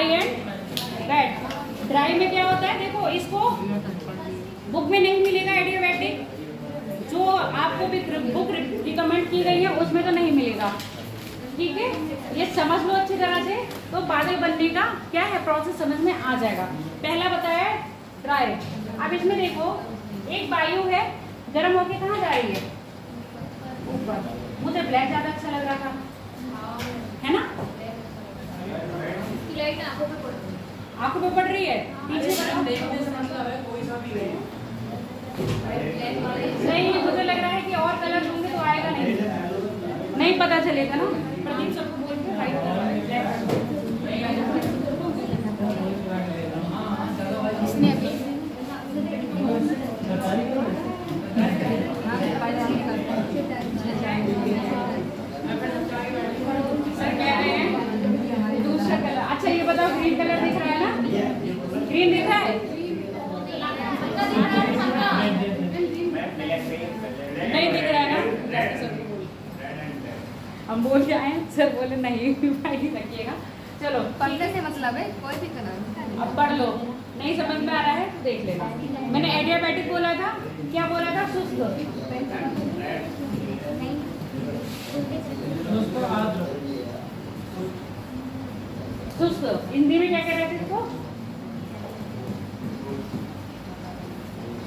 Dry and wait. Dry में क्या होता है, देखो इसको बुक में नहीं मिलेगा एडियाबैटिक, जो आपको भी बुक रिकमेंड की गई है उसमें तो नहीं मिलेगा। ठीक है, ये समझ लो अच्छी तरह से, तो बादल बनने का क्या है प्रोसेस समझ में आ जाएगा। पहला बताया ड्राई। अब इसमें देखो एक वायु है, गर्म होके कहाँ जा रही है, ऊपर। मुझे ब्लैक ज्यादा अच्छा लग रहा था, है ना? आंखों पे पड़ रही है, पीछे नहीं, मुझे लग रहा है कि और कलर होंगे तो आएगा नहीं पता चलेगा ना। प्रदीप सबको बोल के वाइट इसने अभी सर कह रहे हैं दूसरा कलर। अच्छा ये बताओ, ग्रीन कलर दिख रहा है ना? ग्रीन दिख रहा है? नहीं दिख रहा है ना? हम बोल के आए, सर बोले नहीं भाई रखिएगा। चलो पढ़ने से मतलब है, कोई भी कलर अब पढ़ लो, नहीं समझ में आ रहा है तो देख लेना। मैंने एडियाबैटिक बोला था, क्या बोला था? सुस्त। सुस्त हिंदी में क्या कह रहे थे इसको?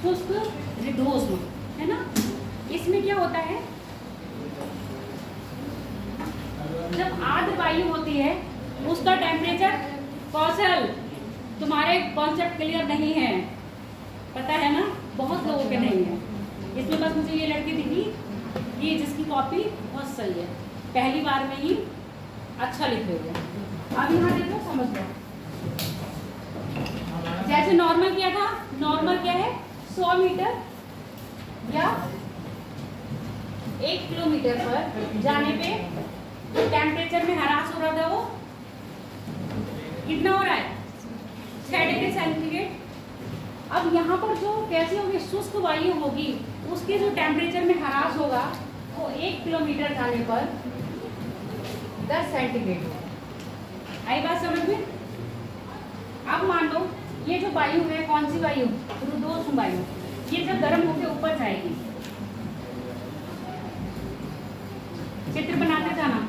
सुस्त रिडोज, है ना? इसमें क्या होता है, जब आर्द्र वायु होती है उसका टेम्परेचर, कौशल तुम्हारे कॉन्सेप्ट क्लियर नहीं है, पता है ना? बहुत लोगों के नहीं है। इसमें बस मुझे ये लड़की दिखी, ये जिसकी कॉपी बहुत सही है, पहली बार में ही अच्छा लिखे हुए। अब यहाँ देखो, समझ लो, जैसे नॉर्मल क्या था, नॉर्मल क्या है 100 मीटर या 1 किलोमीटर पर जाने पे टेम्परेचर में ह्रास हो रहा था, वो कितना हो रहा है 6 डिग्री सेंटीग्रेड। अब यहाँ पर जो कैसी होगी, शुष्क वायु होगी, उसके जो टेम्परेचर में ह्रास होगा वो 1 किलोमीटर जाने पर 10 सेंटीग्रेड। आई बात समझ में? अब मान लो ये जो वायु है, कौन सी वायु? रुद्धोष्म वायु। ये जब गर्म होकर ऊपर जाएगी, चित्र बनाते जाना।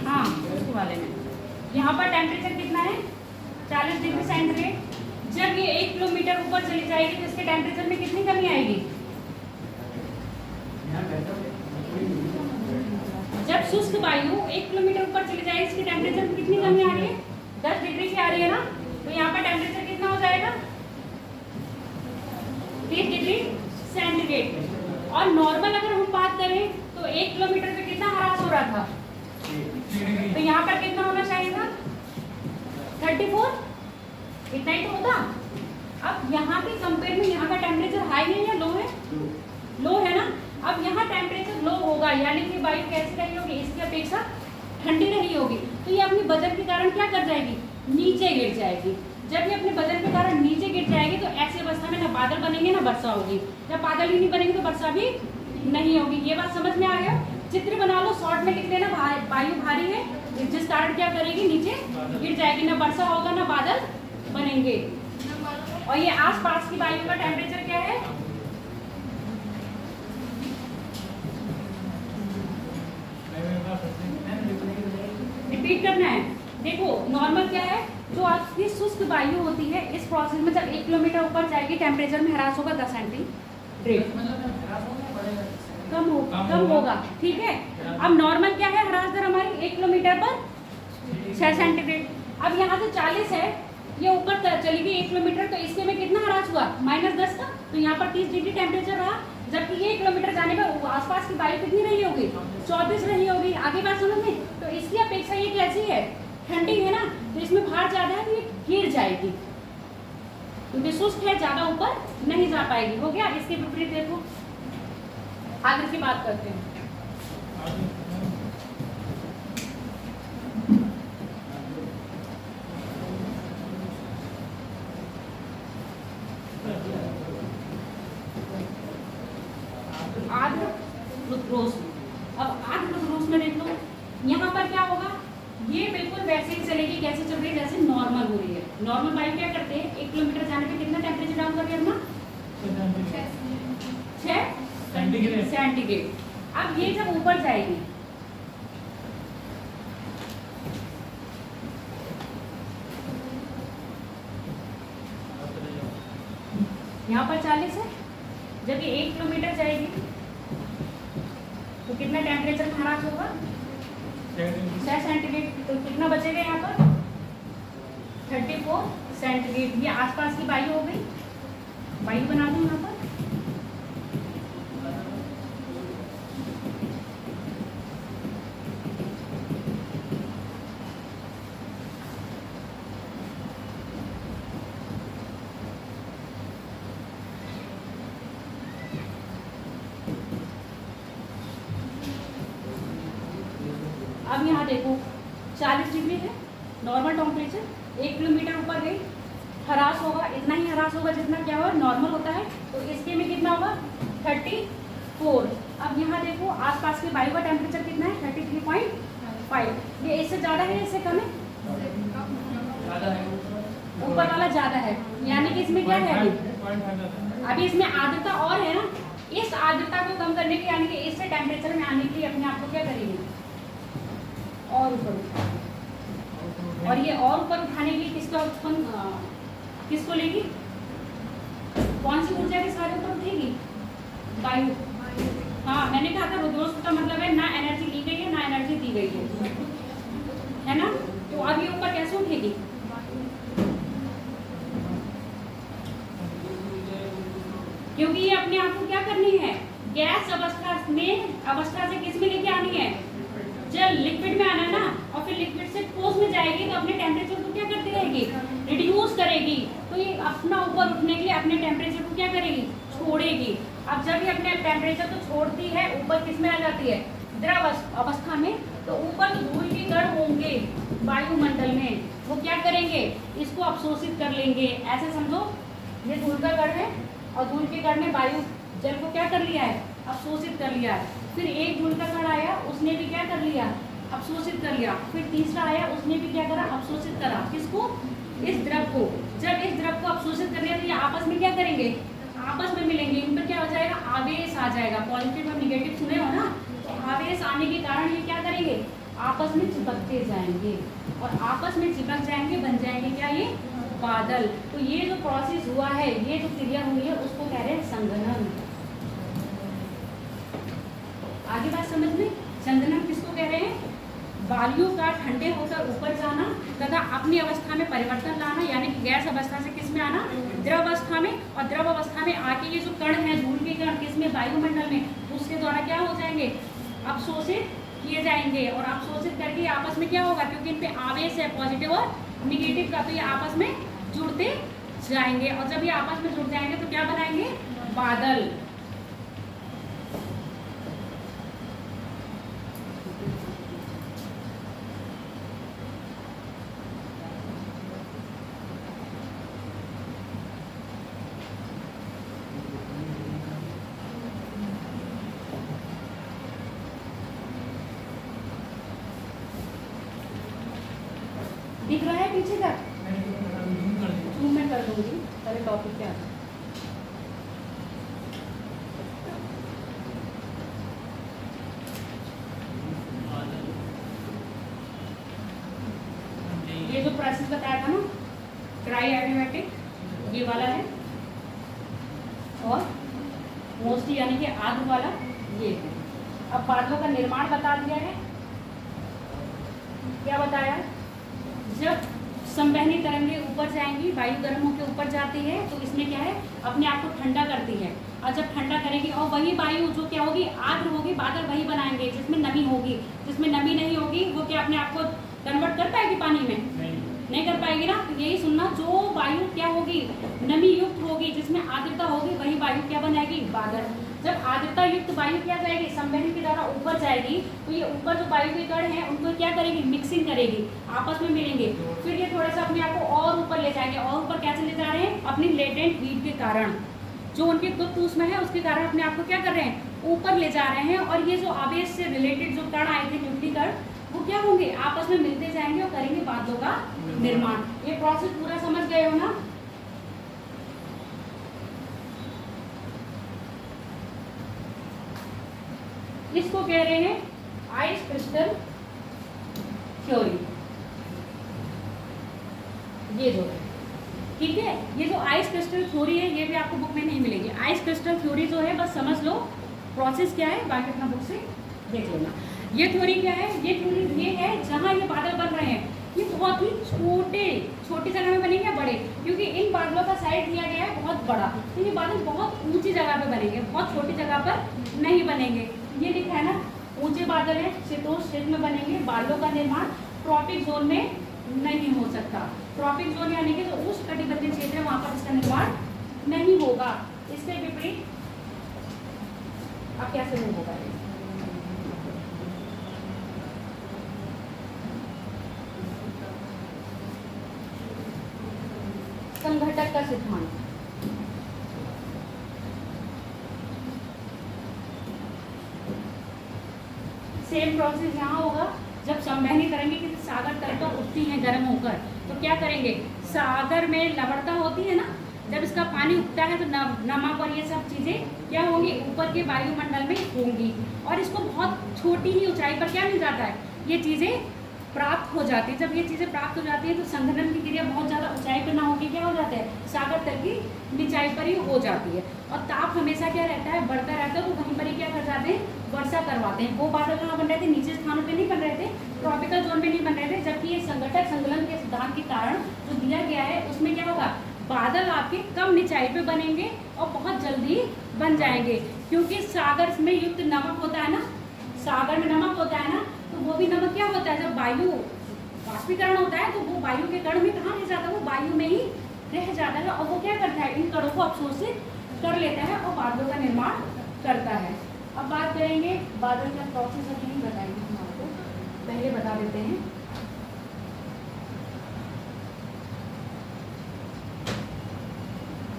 हाँ, उसके वाले में यहाँ पर टेम्परेचर कितना है 40 डिग्री सेंटीग्रेड। जब ये 1 किलोमीटर ऊपर चली जाएगी तो इसके टेम्परेचर में कितनी कमी आएगी? जब शुष्क वायु 1 किलोमीटर ऊपर चली जाएगी, इसके टेम्परेचर में कितनी कमी आ रही है? 10 डिग्री की आ रही है ना? तो यहाँ पर टेम्परेचर कितना हो जाएगा? 30 डिग्री सेंटीग्रेड। और नॉर्मल अगर हम बात करें तो 1 किलोमीटर पे कितना ह्रास हो रहा था? तो यहाँ पर कितना होना चाहिए था? 34, इतना ही तो होता। अब यहाँ के कंपेयर में यहाँ का टेम्परेचर हाई है या लो है? लो है ना? अब यहाँ टेम्परेचर लो होगा, यानी कि वायु कैसी रही होगी? इसकी अपेक्षा ठंडी रही होगी, तो ये अपनी वजन के कारण क्या कर जाएगी? नीचे गिर जाएगी। जब ये अपने वजन के कारण नीचे गिर जाएगी तो ऐसी अवस्था में ना बादल बनेंगे ना वर्षा होगी। जब बादल ही नहीं बनेंगे तो वर्षा भी नहीं होगी। ये बात समझ में आ गया? चित्र बना लो, शॉर्ट में लिख लेना, वायु भारी है जिस कारण क्या करेगी? नीचे गिर जाएगी, ना वर्षा होगा ना बादल बनेंगे। और ये आसपास की वायु का टेम्परेचर क्या है? रिपीट करना है। देखो नॉर्मल क्या है, जो आपकी शुष्क वायु होती है, इस प्रोसेस में जब 1 किलोमीटर ऊपर जाएगी टेम्परेचर में ह्रास होगा 10 सेंटीग्रेड, कम होगा। ठीक है, अब नॉर्मल क्या है ह्रास दर हमारी 1 किलोमीटर पर 6 सेंटीग्रेड। अब यहाँ से 40 है, ये ऊपर चली गई 1 किलोमीटर, तो इसके में कितना ह्रास हुआ? -10 का। तो यहाँ पर 30 डिग्री टेम्परेचर रहा, जबकि ये 1 किलोमीटर जाने पर आसपास की वायु कितनी रही होगी? 34 रही होगी। आगे बात समझ में? तो इसकी अपेक्षा ये कैसी है? ठंडी है ना? तो इसमें भार ज्यादा है तो ये गिर जाएगी, क्योंकि शुष्क है, ज्यादा ऊपर नहीं जा पाएगी। हो गया? इसके विपरीत देखो, आगे की बात करते हैं। आर्द्र रुद्धोष्म, अब आगे कुछ रूल्स में देख लो, यहाँ पर क्या होगा, ये बिल्कुल वैसे ही चलेगी कैसे चल रही है जैसे नॉर्मल हो रही है। नॉर्मल वायु क्या करते हैं, 1 किलोमीटर जाने पे कितना टेम्परेचर डाउन करके रखना, 6 सेंटीग्रेड। अब ये जब ऊपर जाएगी, यहाँ पर 40 है, जब ये 1 किलोमीटर जाएगी तो कितना टेम्परेचर में ह्रास होगा, 6 सेंटीग्रेड। तो कितना बचेगा यहाँ पर, 34 सेंटीग्रेड। ये आसपास की वायु हो गई, वायु बना दूं यहाँ पर। अब यहाँ देखो 40 डिग्री है नॉर्मल टेम्परेचर, 1 किलोमीटर ऊपर गई, ह्रास होगा, इतना ही ह्रास होगा जितना क्या होगा नॉर्मल होता है। तो इसके में कितना होगा, 34। अब यहाँ देखो आसपास की वायु का टेम्परेचर कितना है, 33.5। ये इससे ज़्यादा है, इससे कम है, ऊपर वाला ज़्यादा है, यानी कि इसमें क्या है, अभी इसमें आर्द्रता और है ना, इस आर्द्रता को कम करने के, यानी कि इससे टेम्परेचर में आने के लिए अपने आप को क्या करेंगे, और ऊपर। और ये और ऊपर उठाने के लिए किसका उत्पन्न, किसको लेगी, कौन सी ऊर्जा के सारे ऊपर उठेगी, वायु। हाँ, मैंने कहा था रुद्रोष्ट का मतलब है ना एनर्जी ली गई है ना एनर्जी दी गई है ना। तो अब ये ऊपर कैसे उठेगी, क्योंकि ये अपने आप को क्या करनी है, गैस अवस्था से किस में लेके आनी है, जल लिक्विड में आना है ना, और फिर लिक्विड से ठोस में जाएगी तो अपने टेम्परेचर को क्या करती रहेगी, रिड्यूस करेगी। तो ये अपना ऊपर उठने के लिए अपने टेम्परेचर को क्या करेगी, छोड़ेगी। अब जब ये अपने टेम्परेचर को छोड़ती है, ऊपर किस में आ जाती है, द्रव अवस्था में, तो ऊपर धूल के कण होंगे वायुमंडल में, वो क्या करेंगे, इसको अवशोषित कर लेंगे। ऐसे समझो ये धूल का कण है और धूल के कण ने वायु जल को क्या कर लिया है, अवशोषित कर लिया है। फिर एक धूल का कण आया, उसने भी क्या कर लिया, अवशोषित कर लिया। फिर तीसरा आया, उसने भी क्या करा, अवशोषित करा। किसको, इस द्रव को। जब इस द्रव को अवशोषित कर लिया तो ये आपस में क्या करेंगे, आपस में मिलेंगे। इन पर क्या हो जाएगा, आवेश आ जाएगा। पॉजिटिव और निगेटिव सुने हो ना, तो आवेश आने के कारण ये क्या करेंगे, आपस में चिपकते जाएंगे, और आपस में चिपक जाएंगे, बन जाएंगे क्या, ये बादल। तो ये जो प्रोसेस हुआ है, ये जो क्रिया हुई है, उसको कह रहे हैं संघनन। आगे बात समझ में, संघनन किसको कह रहे हैं, वायु का ठंडे होकर ऊपर जाना तथा अपनी अवस्था में परिवर्तन लाना, यानी कि गैस अवस्था से किस में आना, द्रव अवस्था में। और द्रव अवस्था में आके ये जो कण है, धूल के कण, किसमें, वायुमंडल में, उसके द्वारा क्या हो जाएंगे, अवशोषित किए जाएंगे। और अवशोषित करके आपस में क्या होगा, क्योंकि इन पे आवेश है पॉजिटिव और निगेटिव का, तो ये आपस में जुड़ते जाएंगे। और जब ये आपस में जुड़ जाएंगे तो क्या बनाएंगे, बादल। दिख रहा है पीछे तक, जूम मैं कर दूंगी, पहले टॉपिक क्या है। ये जो प्रोसेस बताया था ना, ट्राई एडियाबैटिक, ये वाला है, और मोस्टली यानी कि आर्द्र वाला ये है। अब बादलों का निर्माण बता दिया है, क्या बताया, जब संवहनी तरंगें ऊपर जाएंगी, वायु गर्म होकर ऊपर जाती है, तो इसमें क्या है, अपने आप को ठंडा करती है। और जब ठंडा करेगी, और वही वायु जो क्या होगी, आर्द्र होगी, बादल वही बनाएंगे जिसमें नमी होगी। जिसमें नमी नहीं होगी वो क्या अपने आप को कन्वर्ट कर पाएगी पानी में, नहीं कर पाएगी ना। तो यही सुनना, जो वायु क्या होगी, नमी युक्त होगी, जिसमें आर्द्रता होगी, वही वायु क्या बनाएगी, बादल। जब आर्द्रता युक्त वायु क्या जाएगी, संवहनी के द्वारा ऊपर जाएगी, तो ये ऊपर जो वायु के कण हैं, उनको क्या करेगी, मिक्सिंग करेगी, आपस में मिलेंगे। फिर ये थोड़ा सा अपने आप को और ऊपर ले जाएंगे। और ऊपर कैसे ले जा रहे हैं, अपनी लेटेंट हीट के कारण, जो उनके गुप्त ऊष्मा है उसके कारण अपने आप को क्या कर रहे हैं, ऊपर ले जा रहे हैं और ये जो आवेश से रिलेटेड जो कण आए थे न्यूक्ली कण वो क्या होंगे, आपस में मिलते जाएंगे और करेंगे बादलों का निर्माण। ये प्रोसेस पूरा समझ गए हो ना? इसको कह रहे हैं आइस क्रिस्टल थ्योरी। ये जो है, ठीक है, ये जो आइस क्रिस्टल थ्योरी है ये भी आपको बुक में नहीं मिलेगी। आइस क्रिस्टल थ्योरी जो है बस समझ लो प्रोसेस क्या है, बाकी अपना बुक से देख लेना। ये थ्योरी क्या है, ये थ्योरी ये है जहाँ ये बादल बन रहे हैं ये बहुत ही छोटी जगह में बनेंगे या बड़े, क्योंकि इन बादलों का साइज दिया गया है बहुत बड़ा, तो ये बादल बहुत ऊंची जगह पे बनेंगे, बहुत छोटी जगह पर नहीं बनेंगे। ये लिखा है ना, ऊंचे बादल है शीतोष्ण क्षेत्र में बनेंगे, बादलों का निर्माण ट्रॉपिक जोन में नहीं हो सकता। ट्रॉपिक जोन यानी कि जो उष्णकटिबंधीय क्षेत्र है वहां पर इसका निर्माण नहीं होगा। इसके विपरीत अब कैसे नहीं होगा, संघटक का सिद्धांत। सेम प्रोसेस यहाँ होगा। जब संवहनी तरंगें किसी सागर तल पर उठती हैं गर्म होकर तो क्या करेंगे, सागर में लवणता होती है ना, जब इसका पानी उठता है तो नमक और ये सब चीज़ें क्या होंगी, ऊपर के वायुमंडल में होंगी और इसको बहुत छोटी ही ऊंचाई पर क्या मिल जाता है, ये चीज़ें प्राप्त हो जाती है। जब ये चीज़ें प्राप्त हो जाती है तो संघनन की क्रिया बहुत ज़्यादा ऊंचाई पर ना होगी क्या हो जाता है, सागर तल की निचाई पर ही हो जाती है और ताप हमेशा क्या रहता है, बढ़ता रहता है। तो वहीं पर ही क्या कर जाते हैं, वर्षा करवाते हैं। वो बादल कहाँ बन रहे थे, नीचे स्थानों पे नहीं बन रहे थे, ट्रॉपिकल जोन में नहीं बन रहे थे, जबकि ये संघटक संकलन के सिद्धांत के कारण जो दिया गया है उसमें क्या होगा, बादल आपके कम निचाई पे बनेंगे और बहुत जल्दी बन जाएंगे, क्योंकि सागर में युक्त नमक होता है ना, सागर में नमक होता है ना, तो वो भी नमक क्या होता है, जब वायु वाष्पीकरण होता है तो वो वायु के कण में कहाँ रह जाता है, वो वायु में ही रह जाता है और वो क्या करता है, इन कणों को अवशोषित कर लेता है और बादलों का निर्माण करता है। अब बात करेंगे बादल का प्रोसेस, अभी नहीं बताएंगे हम आपको, पहले बता देते हैं।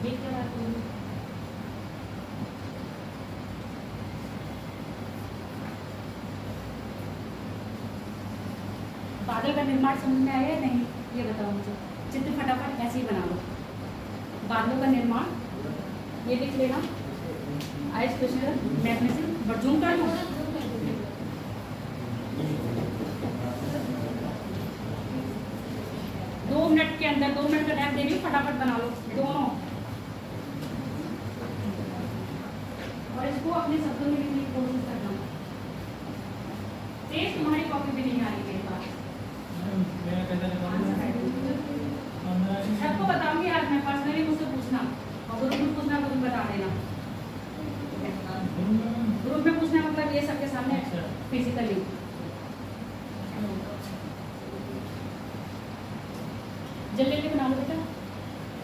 ये क्या बात है, बादल का निर्माण समझ में आया या नहीं, ये बताओ मुझे। चित्र फटाफट ऐसे ही बना लो। बादलों का निर्माण ये लिख लेना, ice crystal magnesium, but zoom कर लो। 2 मिनट के अंदर, 2 मिनट का टाइम दे रही हूँ, फटाफट बना लो दोनों और इसको अपने शब्दों में लिखने की कोशिश करना। तेज तुम्हारी कॉपी भी नहीं आ रही मेरे पास, सबको बताऊंगी आज मैं, पर्सनली मुझसे पूछना और ग्रुप में पूछना तो तुम बता देना। ग्रुप में पूछना मतलब ये सबके सामने फिजिकली। जल्दी जल्दी बना लो बेटा,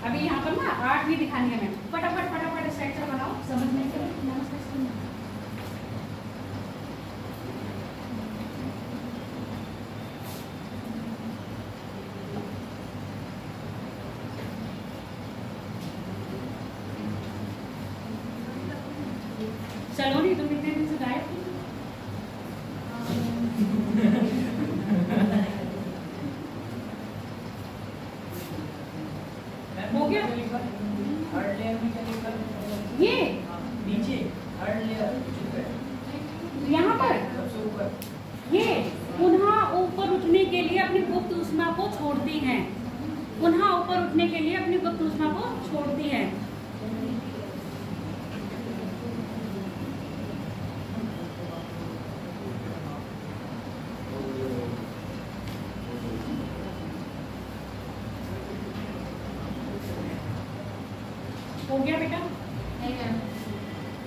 अभी यहाँ पर ना 8 भी दिखानी है, मैं फटाफट फटाफट स्ट्रक्चर बनाओ समझने के लिए। नमस्कार, चलो नहीं, तुम इतने दिन से गायब थी। हो गया ये नीचे यहाँ पर ये पुनः ऊपर उठने के लिए अपनी गुप्त ऊष्मा को छोड़ती हैं, पुनः ऊपर उठने के लिए अपनी गुप्त ऊष्मा को छोड़ती हैं। हो गया बेटा,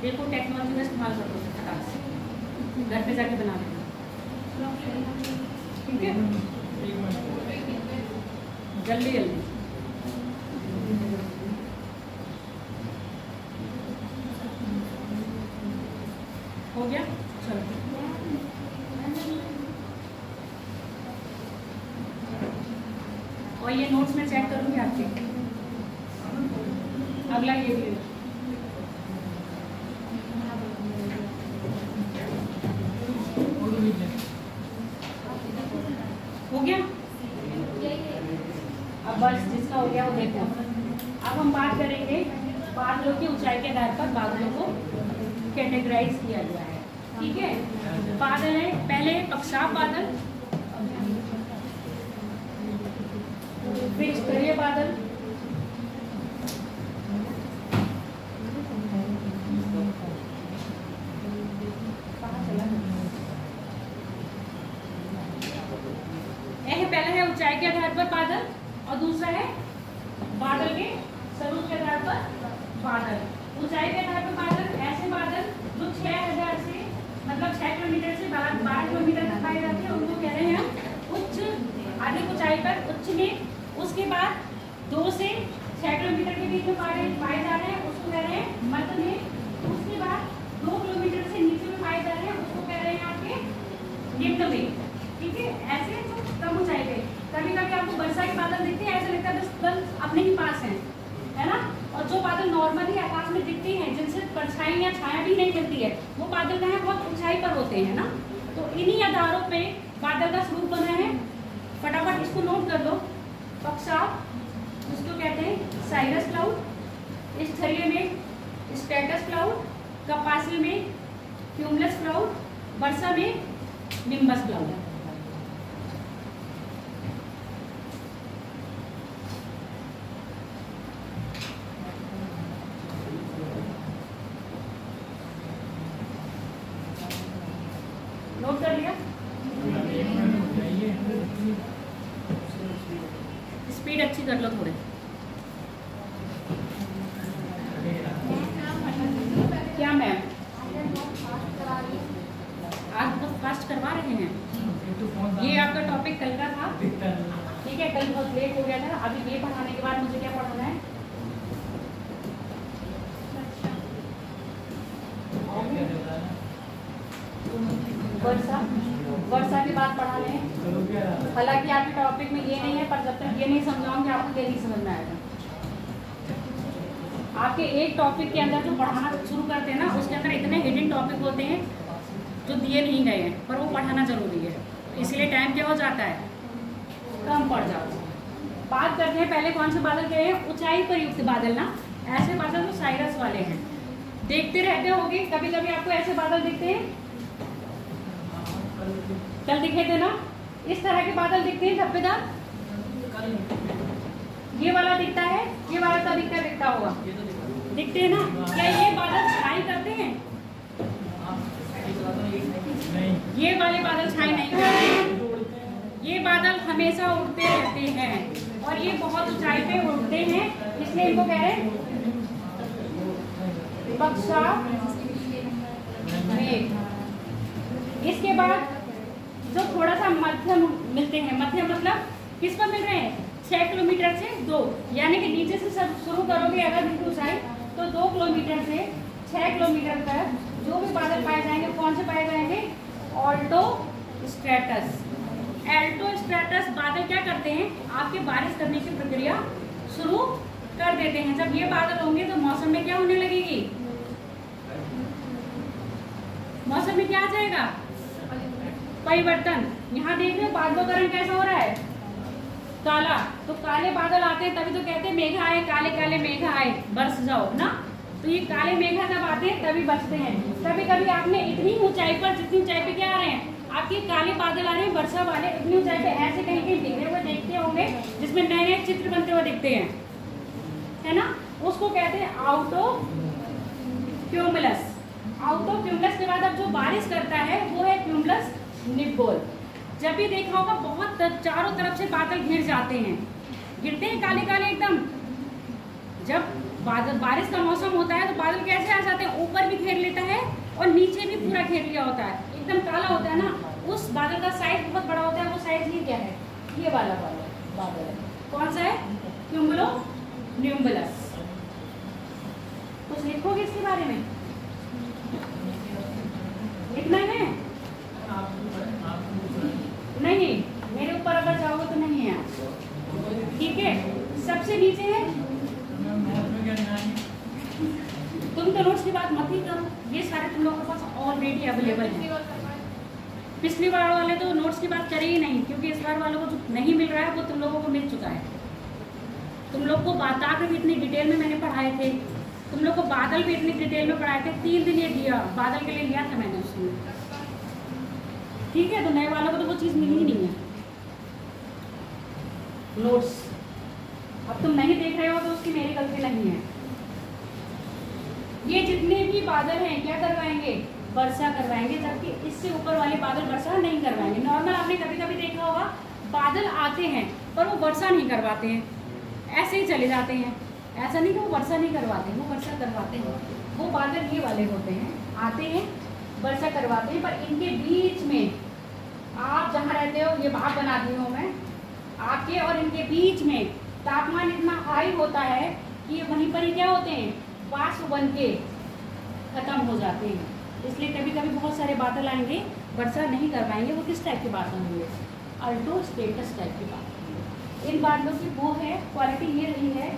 देखो टेक्नोलॉजी का इस्तेमाल कर दो फटाक से, घर पे जाके बना लेना, ठीक है, जल्दी जल्दी। हो गया, चलो और ये नोट्स में चेक करूँगी आपके। अगला ये भी गया? अब बस जिसका हो गया वो देखो। अब हम बात करेंगे बादलों की ऊंचाई के आधार पर बादलों को कैटेगराइज किया गया है। ठीक है, बादल है पहले पक्षाप बादल, फिर स्तरीय बादल, पहला है ऊंचाई के आधार पर बादल और दूसरा है बादल के स्वरूप के आधार पर बादल। ऊंचाई के आधार पर बादल ऐसे बादल जो 6000 से मतलब 6 किलोमीटर से 12 किलोमीटर तक पाए जाते हैं, उनको कह रहे हैं हम उच्च, अधिक ऊंचाई पर उच्च में। उसके बाद 2 से 6 किलोमीटर के बीच में पाए जा रहे हैं, उसको कह रहे हैं मध्य में। उसके बाद 2 किलोमीटर से नीचे में पाए जा रहे हैं, उसको कह रहे हैं आपके निम्न में। ठीक है, ऐसे जो कम ऊंचाई पे कभी कभी आपको वर्षा के बादल दिखते हैं, ऐसा लगता है बस अपने ही पास है ना। और जो बादल नॉर्मली आकाश में दिखते हैं जिनसे परछाई या छाया भी नहीं मिलती है, वो बादल कहाँ बहुत ऊंचाई पर होते हैं ना। तो इन्हीं आधारों पे बादल का स्वरूप बना है। फटाफट इसको नोट कर लो। पक्षाप उसको कहते हैं साइरस क्लाउड, स्तरीय में स्ट्रेटस क्लाउड, कपासी में क्यूमुलस क्लाउड, वर्षा में निम्बस क्लाउड। नोट कर लिया? स्पीड अच्छी कर लो थोड़े। क्या मैम आज बहुत फास्ट करवा रहे हैं? ये आपका टॉपिक कल का था, ठीक है, कल बहुत लेट हो गया था। अभी ये पढ़ाने के बाद मुझे क्या पढ़ाना है? वर्षा की बात पढ़ा लें। हालांकि आपके टॉपिक में ये नहीं है, पर जब तक ये नहीं समझाऊंगी आपको ये नहीं समझ में आएगा। आपके एक टॉपिक के अंदर जो पढ़ाना शुरू करते हैं ना, उसके अंदर इतने हिडन टॉपिक होते हैं जो दिए नहीं गए हैं, पर वो पढ़ाना जरूरी है। इसलिए टाइम क्या हो जाता है, कम पड़ जाता है। बात करते हैं पहले कौन से बादल कहे हैं, ऊंचाई पर युक्त बादल ना। ऐसे बादल जो साइरस वाले हैं, देखते रहते होंगे कभी कभी आपको ऐसे बादल दिखते हैं, कल दिखे थे ना, इस तरह के बादल दिखते हैं धब्बेदार। ये वाला दिखता है, ये वाला तभी क्या दिखता होगा, दिखते हैं ना। क्या ये बादल छाई करते हैं? ये वाले बादल छाई नहीं करते हैं। ये बादल हमेशा उड़ते रहते हैं और ये बहुत ऊंचाई पे उड़ते हैं, इसलिए इनको कह रहे हैं पक्षाप मेघ। इसके बाद जो थोड़ा सा मध्यम मिलते हैं, मध्यम मतलब किस पर मिल रहे हैं, 6 किलोमीटर से 2, यानी कि नीचे से सब शुरू करोगे अगर ऊंचाई तो 2 किलोमीटर से 6 किलोमीटर तक जो भी बादल पाए जाएंगे, कौन से पाए जाएंगे, ऑल्टो स्ट्रेटस। एल्टो स्ट्रेटस बादल क्या करते हैं, आपके बारिश करने की प्रक्रिया शुरू कर देते हैं। जब ये बादल होंगे तो मौसम में क्या होने लगेगी, मौसम में क्या आ जाएगा, परिवर्तन। यहाँ देख रहे हो बादलों का रंग कैसा हो रहा है, काला। तो काले बादल आते हैं तभी तो कहते हैं मेघ आए, काले काले मेघ आए, बरस जाओ ना। तो ये काले मेघा जब आते हैं तभी बरसते हैं। कभी कभी आपने इतनी ऊंचाई पर, जितनी ऊंचाई पे क्या आ रहे हैं, आपके काले बादल आ रहे हैं वर्षा वाले, इतनी ऊंचाई पे ऐसे कहीं कहीं बिखरे हुए देखते होंगे, जिसमें नए नए चित्र बनते हुए दिखते हैं, है ना। उसको कहते हैं आउटो क्यूमुलस। आउटो क्यूमुलस के बाद अब जो बारिश करता है वो है क्यूमुलस निम्बोल। जब भी देखा होगा बहुत चारों तरफ से बादल घिर जाते हैं, गिरते हैं काले काले एकदम। जब बादल बारिश का मौसम होता है तो बादल कैसे आ जाते हैं, ऊपर भी घेर लेता है और नीचे भी पूरा घेर लिया होता है, एकदम काला होता है ना। उस बादल का साइज बहुत बड़ा होता है, वो साइज ये क्या है, ये वाला बादल है। कौन सा है, क्यूमुलो निम्बुलस। कुछ लिखोगे इसके बारे में, लिखना है? नहीं, मेरे ऊपर अगर जाओगे तो नहीं है, ठीक है। सबसे नीचे है, तुम तो नोट्स की बात मत ही करो, ये सारे तुम लोगों के पास ऑलरेडी अवेलेबल है। पिछली बार वाले तो नोट्स की बात करें ही नहीं, क्योंकि इस बार वालों को जो नहीं मिल रहा है वो तुम लोगों को मिल चुका है। तुम लोग को बाताकर भी इतनी डिटेल में मैंने पढ़ाए थे, तुम लोग को बादल भी इतनी डिटेल में पढ़ाए थे। 3 दिन ये दिया, बादल के लिए लिया था मैंने उसमें, ठीक है। तो नए वालों को तो वो चीज़ मिली ही नहीं है, नोट्स। अब तुम नहीं देख रहे हो तो उसकी मेरी गलती नहीं है। ये जितने भी बादल हैं क्या करवाएंगे, वर्षा करवाएंगे, जबकि इससे ऊपर वाले बादल वर्षा नहीं करवाएंगे। नॉर्मल आपने कभी कभी देखा होगा, बादल आते हैं पर वो वर्षा नहीं करवाते हैं, ऐसे ही चले जाते हैं। ऐसा नहीं कि वो वर्षा नहीं करवाते, वो वर्षा करवाते हैं। वो बादल ये वाले होते हैं, आते हैं वर्षा करवाते हैं, पर इनके बीच में आप जहाँ रहते हो, ये भाग बनाती हूँ मैं, आपके और इनके बीच में तापमान इतना हाई होता है कि वहीं पर ही क्या होते हैं, वाष्प बन के खत्म हो जाते हैं। इसलिए कभी कभी बहुत सारे बादल आएंगे, वर्षा नहीं कर पाएंगे। वो किस टाइप के बादल होंगे, अल्टो स्टेटस टाइप के बादल। इन बादलों की वो है क्वालिटी, ये रही है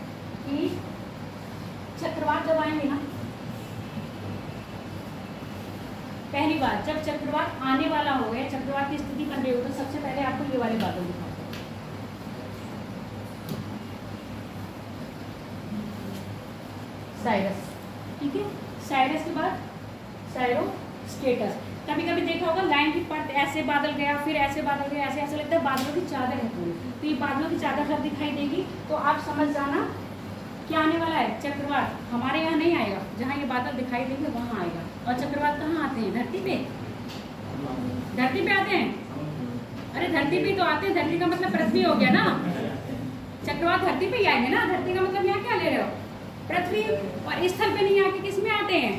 कि चक्रवात जब आएंगे ना, पहली बार जब चक्रवात आने वाला हो गया, चक्रवात की स्थिति बन रही हो, तो सबसे पहले आपको ये वाले बादल दिखाते हैं। साइरस, ठीक है। साइरस के बाद साइरो स्टेटस। कभी कभी देखा होगा लाइन की परत, ऐसे बादल गया, फिर ऐसे बादल गया, ऐसे ऐसे लगता है बादलों की चादर है पूरी। तो ये बादलों की चादर जब दिखाई देगी तो आप समझ जाना क्या आने वाला है, चक्रवात। हमारे यहाँ नहीं आएगा, जहाँ ये बादल दिखाई देंगे वहाँ आएगा। और चक्रवात कहाँ आते हैं, धरती पे, धरती पे आते हैं। अरे धरती पे तो आते हैं, धरती का मतलब पृथ्वी हो गया ना। चक्रवात धरती पे ही आएंगे ना, धरती का मतलब यहाँ क्या ले रहे हो, पृथ्वी। और स्थल पे नहीं आके किस में आते हैं,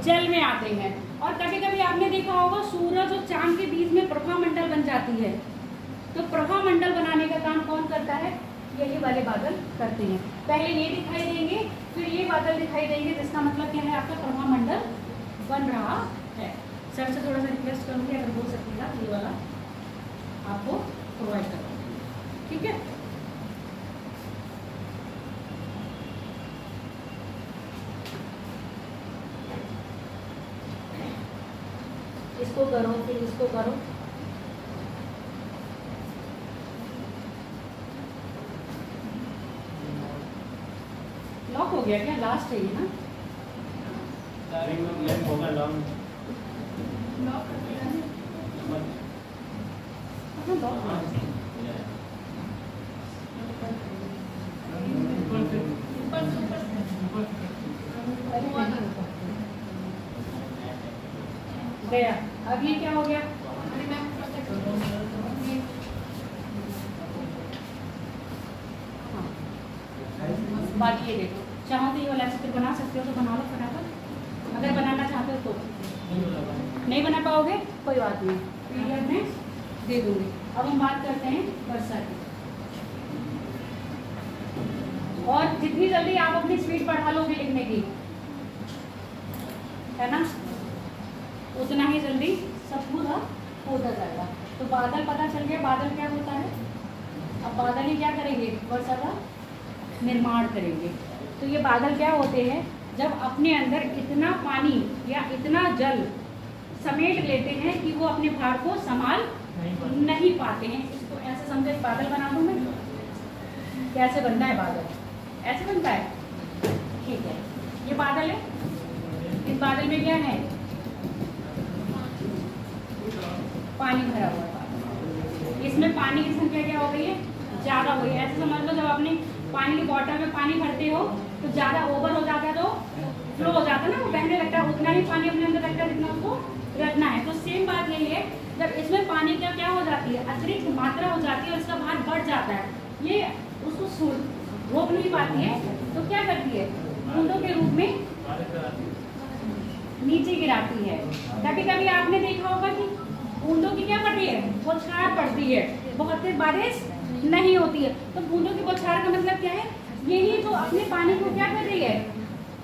जल में आते हैं। और कभी कभी आपने देखा होगा सूरज और चांद के बीच में प्रभामंडल बन जाती है। तो प्रभामंडल बनाने का काम कौन करता है, यही वाले बादल करते हैं। पहले ये दिखाई देंगे, फिर ये बादल दिखाई देंगे, जिसका मतलब क्या है, आपका प्रभामंडल बन रहा है। सर से थोड़ा सा रिक्वेस्ट करूँगी, अगर हो सकेगा ये वाला आपको प्रोवाइड करूँगी, ठीक है। इसको करो, फिर इसको करो। लॉक हो गया क्या, लास्ट है ये ना, गया। अब ये क्या हो गया, बात ये देखो, चाहो तो ये वाला चित्र बना सकते हो तो बना लो फटाफट। अगर बनाना चाहते हो तो, नहीं बना पाओगे कोई बात नहीं, पीडीएफ में दे दूंगी। अब हम बात करते हैं वर्षा की। और जितनी जल्दी आप अपनी स्पीड बढ़ा लोगे लिखने की, है ना, उतना ही जल्दी सब पूरा होता जाएगा। तो बादल पता चल गया, बादल क्या होता है। अब बादल ही क्या करेंगे, वर्षा का निर्माण करेंगे। तो ये बादल क्या होते हैं, जब अपने अंदर इतना पानी या इतना जल समेट लेते हैं कि वो अपने भार को संभाल नहीं पाते हैं। इसको ऐसे समझे, बादल बना दूं मैं, कैसे बनता है बादल, ऐसे बनता है, ठीक है। ये बादल है, इस बादल में क्या है, पानी भरा हुआ है। इसमें पानी की संख्या क्या हो गई है, ज़्यादा हो गई है। ऐसे समझ लो, जब अपने पानी की बॉटल में पानी भरते हो तो ज़्यादा ओवर हो जाता है, तो फ्लो हो जाता है ना, वो बहने लगता है, उतना ही पानी अपने अंदर लगता है जितना उसको रखना है। तो सेम बात यही है, जब इसमें पानी का क्या हो जाती है, अतिरिक्त मात्रा हो जाती है और इसका भार बढ़ जाता है, ये उसको रोक नहीं पाती है, तो क्या करती है, बूंदों के रूप में नीचे गिराती है। कभी कभी आपने देखा होगा कि बूंदों की क्या पड़ रही है, बौछार पड़ती है, बहुत तेज बारिश नहीं होती है। तो बूंदों की बौछार का मतलब क्या है, यही जो अपने पानी को क्या कर रही है,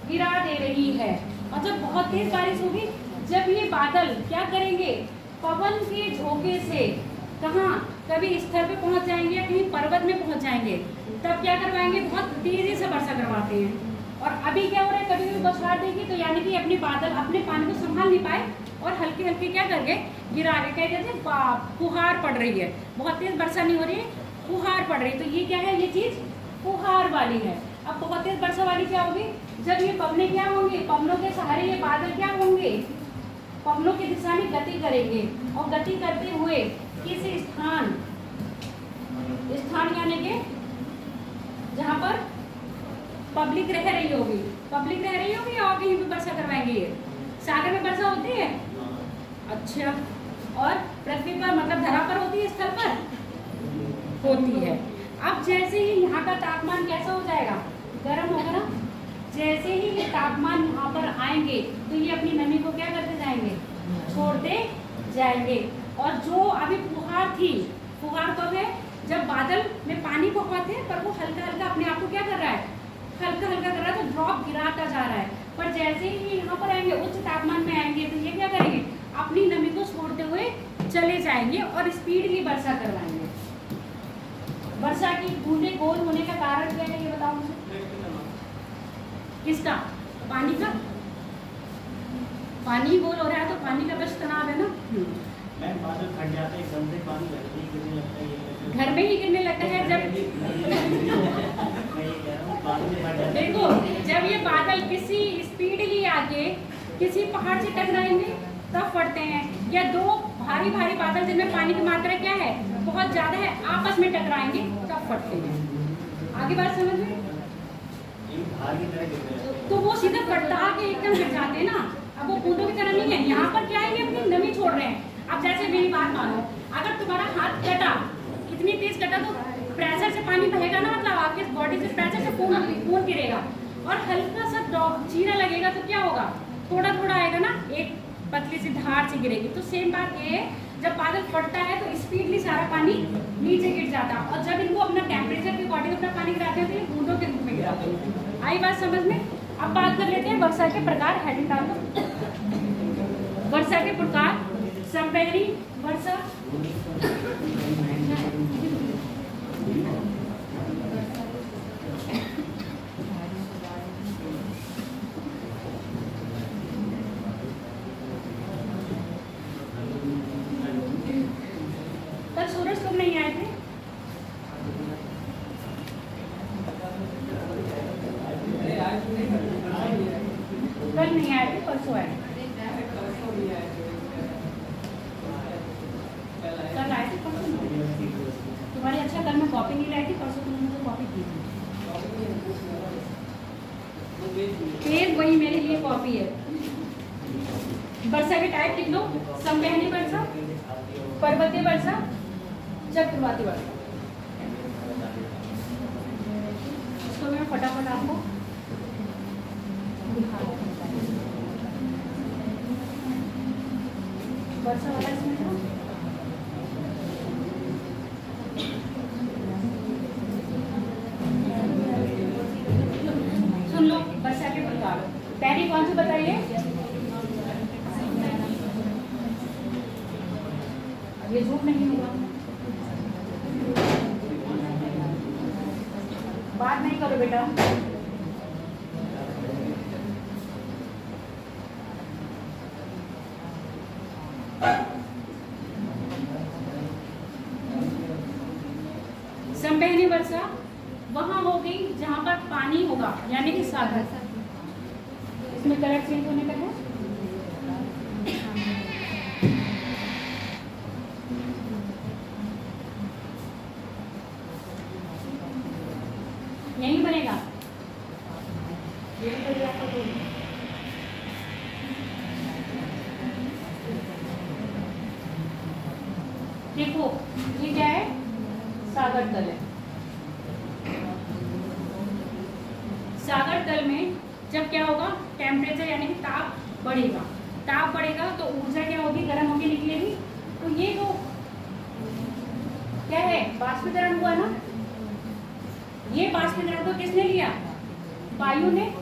गिरा दे रही है। और जब बहुत तेज बारिश होगी, जब ये बादल क्या करेंगे, पवन के झोंके से कहाँ, कभी स्तर पे पहुंच जाएंगे या कहीं पर्वत में पहुंच जाएंगे, तब क्या करवाएंगे, बहुत तेजी से वर्षा करवाते हैं। और अभी क्या हो रहा है, कभी भी बौछार देगी तो यानी कि अपने बादल अपने पानी को संभाल नहीं पाए और हल्के हल्के क्या करके गिरा के कह कहते हैं फुहार पड़ रही है, बहुत तेज वर्षा नहीं हो रही है, फुहार पड़ रही है। तो ये क्या है, ये चीज फुहार वाली है। अब बहुत तेज वर्षा वाली क्या होगी, जब ये पवने क्या होंगे, पवनों के सहारे ये बादल क्या होंगे, पवनों की दिशा में गति करेंगे और गति करते हुए किसी स्थान यानी कि जहाँ पर पब्लिक रह रही होगी और कहीं भी वर्षा करवाएंगे। ये सागर में वर्षा होती है, अच्छा, और पृथ्वी पर मतलब धरा पर होती है, स्थल पर होती है। अब जैसे ही यहाँ का तापमान कैसा हो जाएगा, गर्म होगा ना, जैसे ही ये तापमान यहाँ पर आएंगे तो ये अपनी नमी को क्या करते जाएंगे, छोड़ते जाएंगे। और जो अभी फुहार थी, फुहार कब है, जब बादल में पानी बहुत है पर वो हल्का हल्का अपने आप को क्या कर रहा है, हल्का हल्का कर रहा है, तो ड्रॉप गिराता जा रहा है। पर जैसे ही यहाँ पर आएंगे, उच्च तापमान में आएंगे, तो ये क्या करेंगे, अपनी नमी को छोड़ते हुए चले जाएंगे और स्पीडली वर्षा करवाएंगे। वर्षा की बूंदें गोल होने का कारण क्या है, ये बताओ मुझे। किसका, पानी का, पानी गोल हो रहा है तो पानी का बस तनाव है ना। बादल फट जाते हैं, एकदम से पानी गिरने लगता है, घर में ही गिरने लगता है। जब देखो, जब ये बादल किसी स्पीडली आके किसी पहाड़ से टकराएंगे तब फटते हैं, या दो भारी भारी बादल जिनमें पानी की मात्रा क्या है, बहुत ज्यादा है, आपस में टकराएंगे तब फटते हैं। आगे बात समझ में, तो वो सीधे फटा के एकदम गिर जाते हैं ना। अब वो बूंदों की तरह नहीं है, यहाँ पर क्या है, ये अपनी नमी छोड़ रहे हैं। अब जैसे मेरी बात मानो, अगर तुम्हारा हाथ कटा, इतनी तेज कटा, तो प्रेशर से पानी बहेगा ना, मतलब आपके बॉडी से प्रेशर से खून गिरेगा और हल्का सा ड्रॉप चीरा लगेगा तो क्या होगा, थोड़ा थोड़ा आएगा ना, एक पतली सी धार से गिरेगी। तो सेम बात ये है, जब बादल फटता है तो स्पीडली सारा पानी नीचे गिर जाता है, और जब इनको अपना टेम्परेचर के अकॉर्डिंग अपना पानी गिराते हैं तो ये बूंदों के रूप में गिराते हैं। आई बात समझ में। अब बात कर लेते हैं वर्षा के प्रकार, हेडिंग डाल दो। वर्षा के प्रकार, संवहनी वर्षा, कल सूरज तुम नहीं आए थे, कल नहीं आए थे, परसों आए, कल आए थे, परसों नहीं। तुम्हारी अच्छा, कल मैं कॉपी नहीं लाई थी, परसों तुमने मुझे कॉपी की थी। फिर वही मेरे लिए कॉपी है। वर्षा के टाइप लिख लो, संवहनी वर्षा, पर्वतीय वर्षा, चक्रवाती वर्षा। इसको मैं फटाफट आपको वर्षा वाला इसमें था। सुन लो वर्षा के प्रकार, पहली कौन सी बताइए, ये झूठ नहीं होगा, बात नहीं करो बेटा। संवहनी वर्षा वहां होगी जहां पर पानी होगा, यानी कि सागर। इसमें कलर चेंज होने का है, यही बनेगा। देखो ये क्या है, सागर तल है। सागर तल में जब क्या होगा, टेम्परेचर यानी कि ताप बढ़ेगा, ताप बढ़ेगा तो ऊर्जा क्या होगी, गर्म होकर निकलेगी। तो ये जो क्या है, बाष्पीकरण हुआ ना, ये बाष्पीकरण को किसने लिया, वायु ने।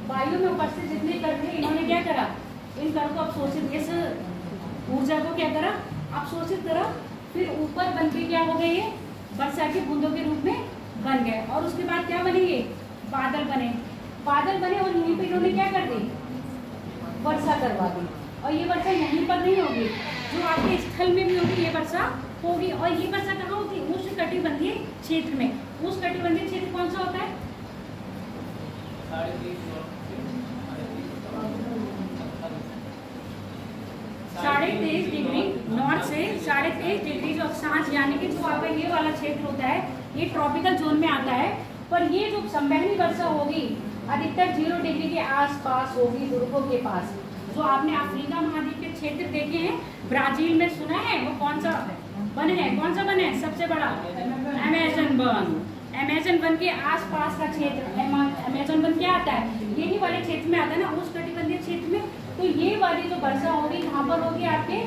वायु में उपस्थित जितने कण थे, इन्होंने क्या करा, इन कण को अवशोषित, इस ऊर्जा को क्या करा, अवशोषित करा, फिर ऊपर बन के क्या हो गए, ये वर्षा की बूंदों के रूप में बन गए। और उसके बाद क्या बने, ये बादल बने, बादल बने, और यहीं पे इन्होंने क्या कर दी, वर्षा करवा दी। और ये वर्षा यहीं पर नहीं होगी, जो आपके स्थल में भी होगी ये वर्षा होगी। और ये वर्षा कहाँ होती है? उष्णकटिबंधीय क्षेत्र में। उष्णकटिबंधीय क्षेत्र कौन सा होता है? 23.5 डिग्री नॉर्थ से 23.5 डिग्री अक्षांश, यानी कि जो आपका ये वाला क्षेत्र होता है ये ट्रॉपिकल जोन में आता है। पर ये जो संवहनी वर्षा होगी अधिकतर 0 डिग्री के आसपास होगी, ध्रुवों के पास। जो आपने अफ्रीका महाद्वीप के क्षेत्र देखे हैं, ब्राजील में सुना है वो कौन सा वन है? कौन सा वन है सबसे बड़ा? Amazon one. अमेजन वन के आसपास का क्षेत्र, अमेजन वन क्या आता है? यही वाले क्षेत्र में आता है ना, उष्णकटिबंधीय क्षेत्र में। तो ये वाली जो वर्षा होगी कहाँ पर होगी? आपके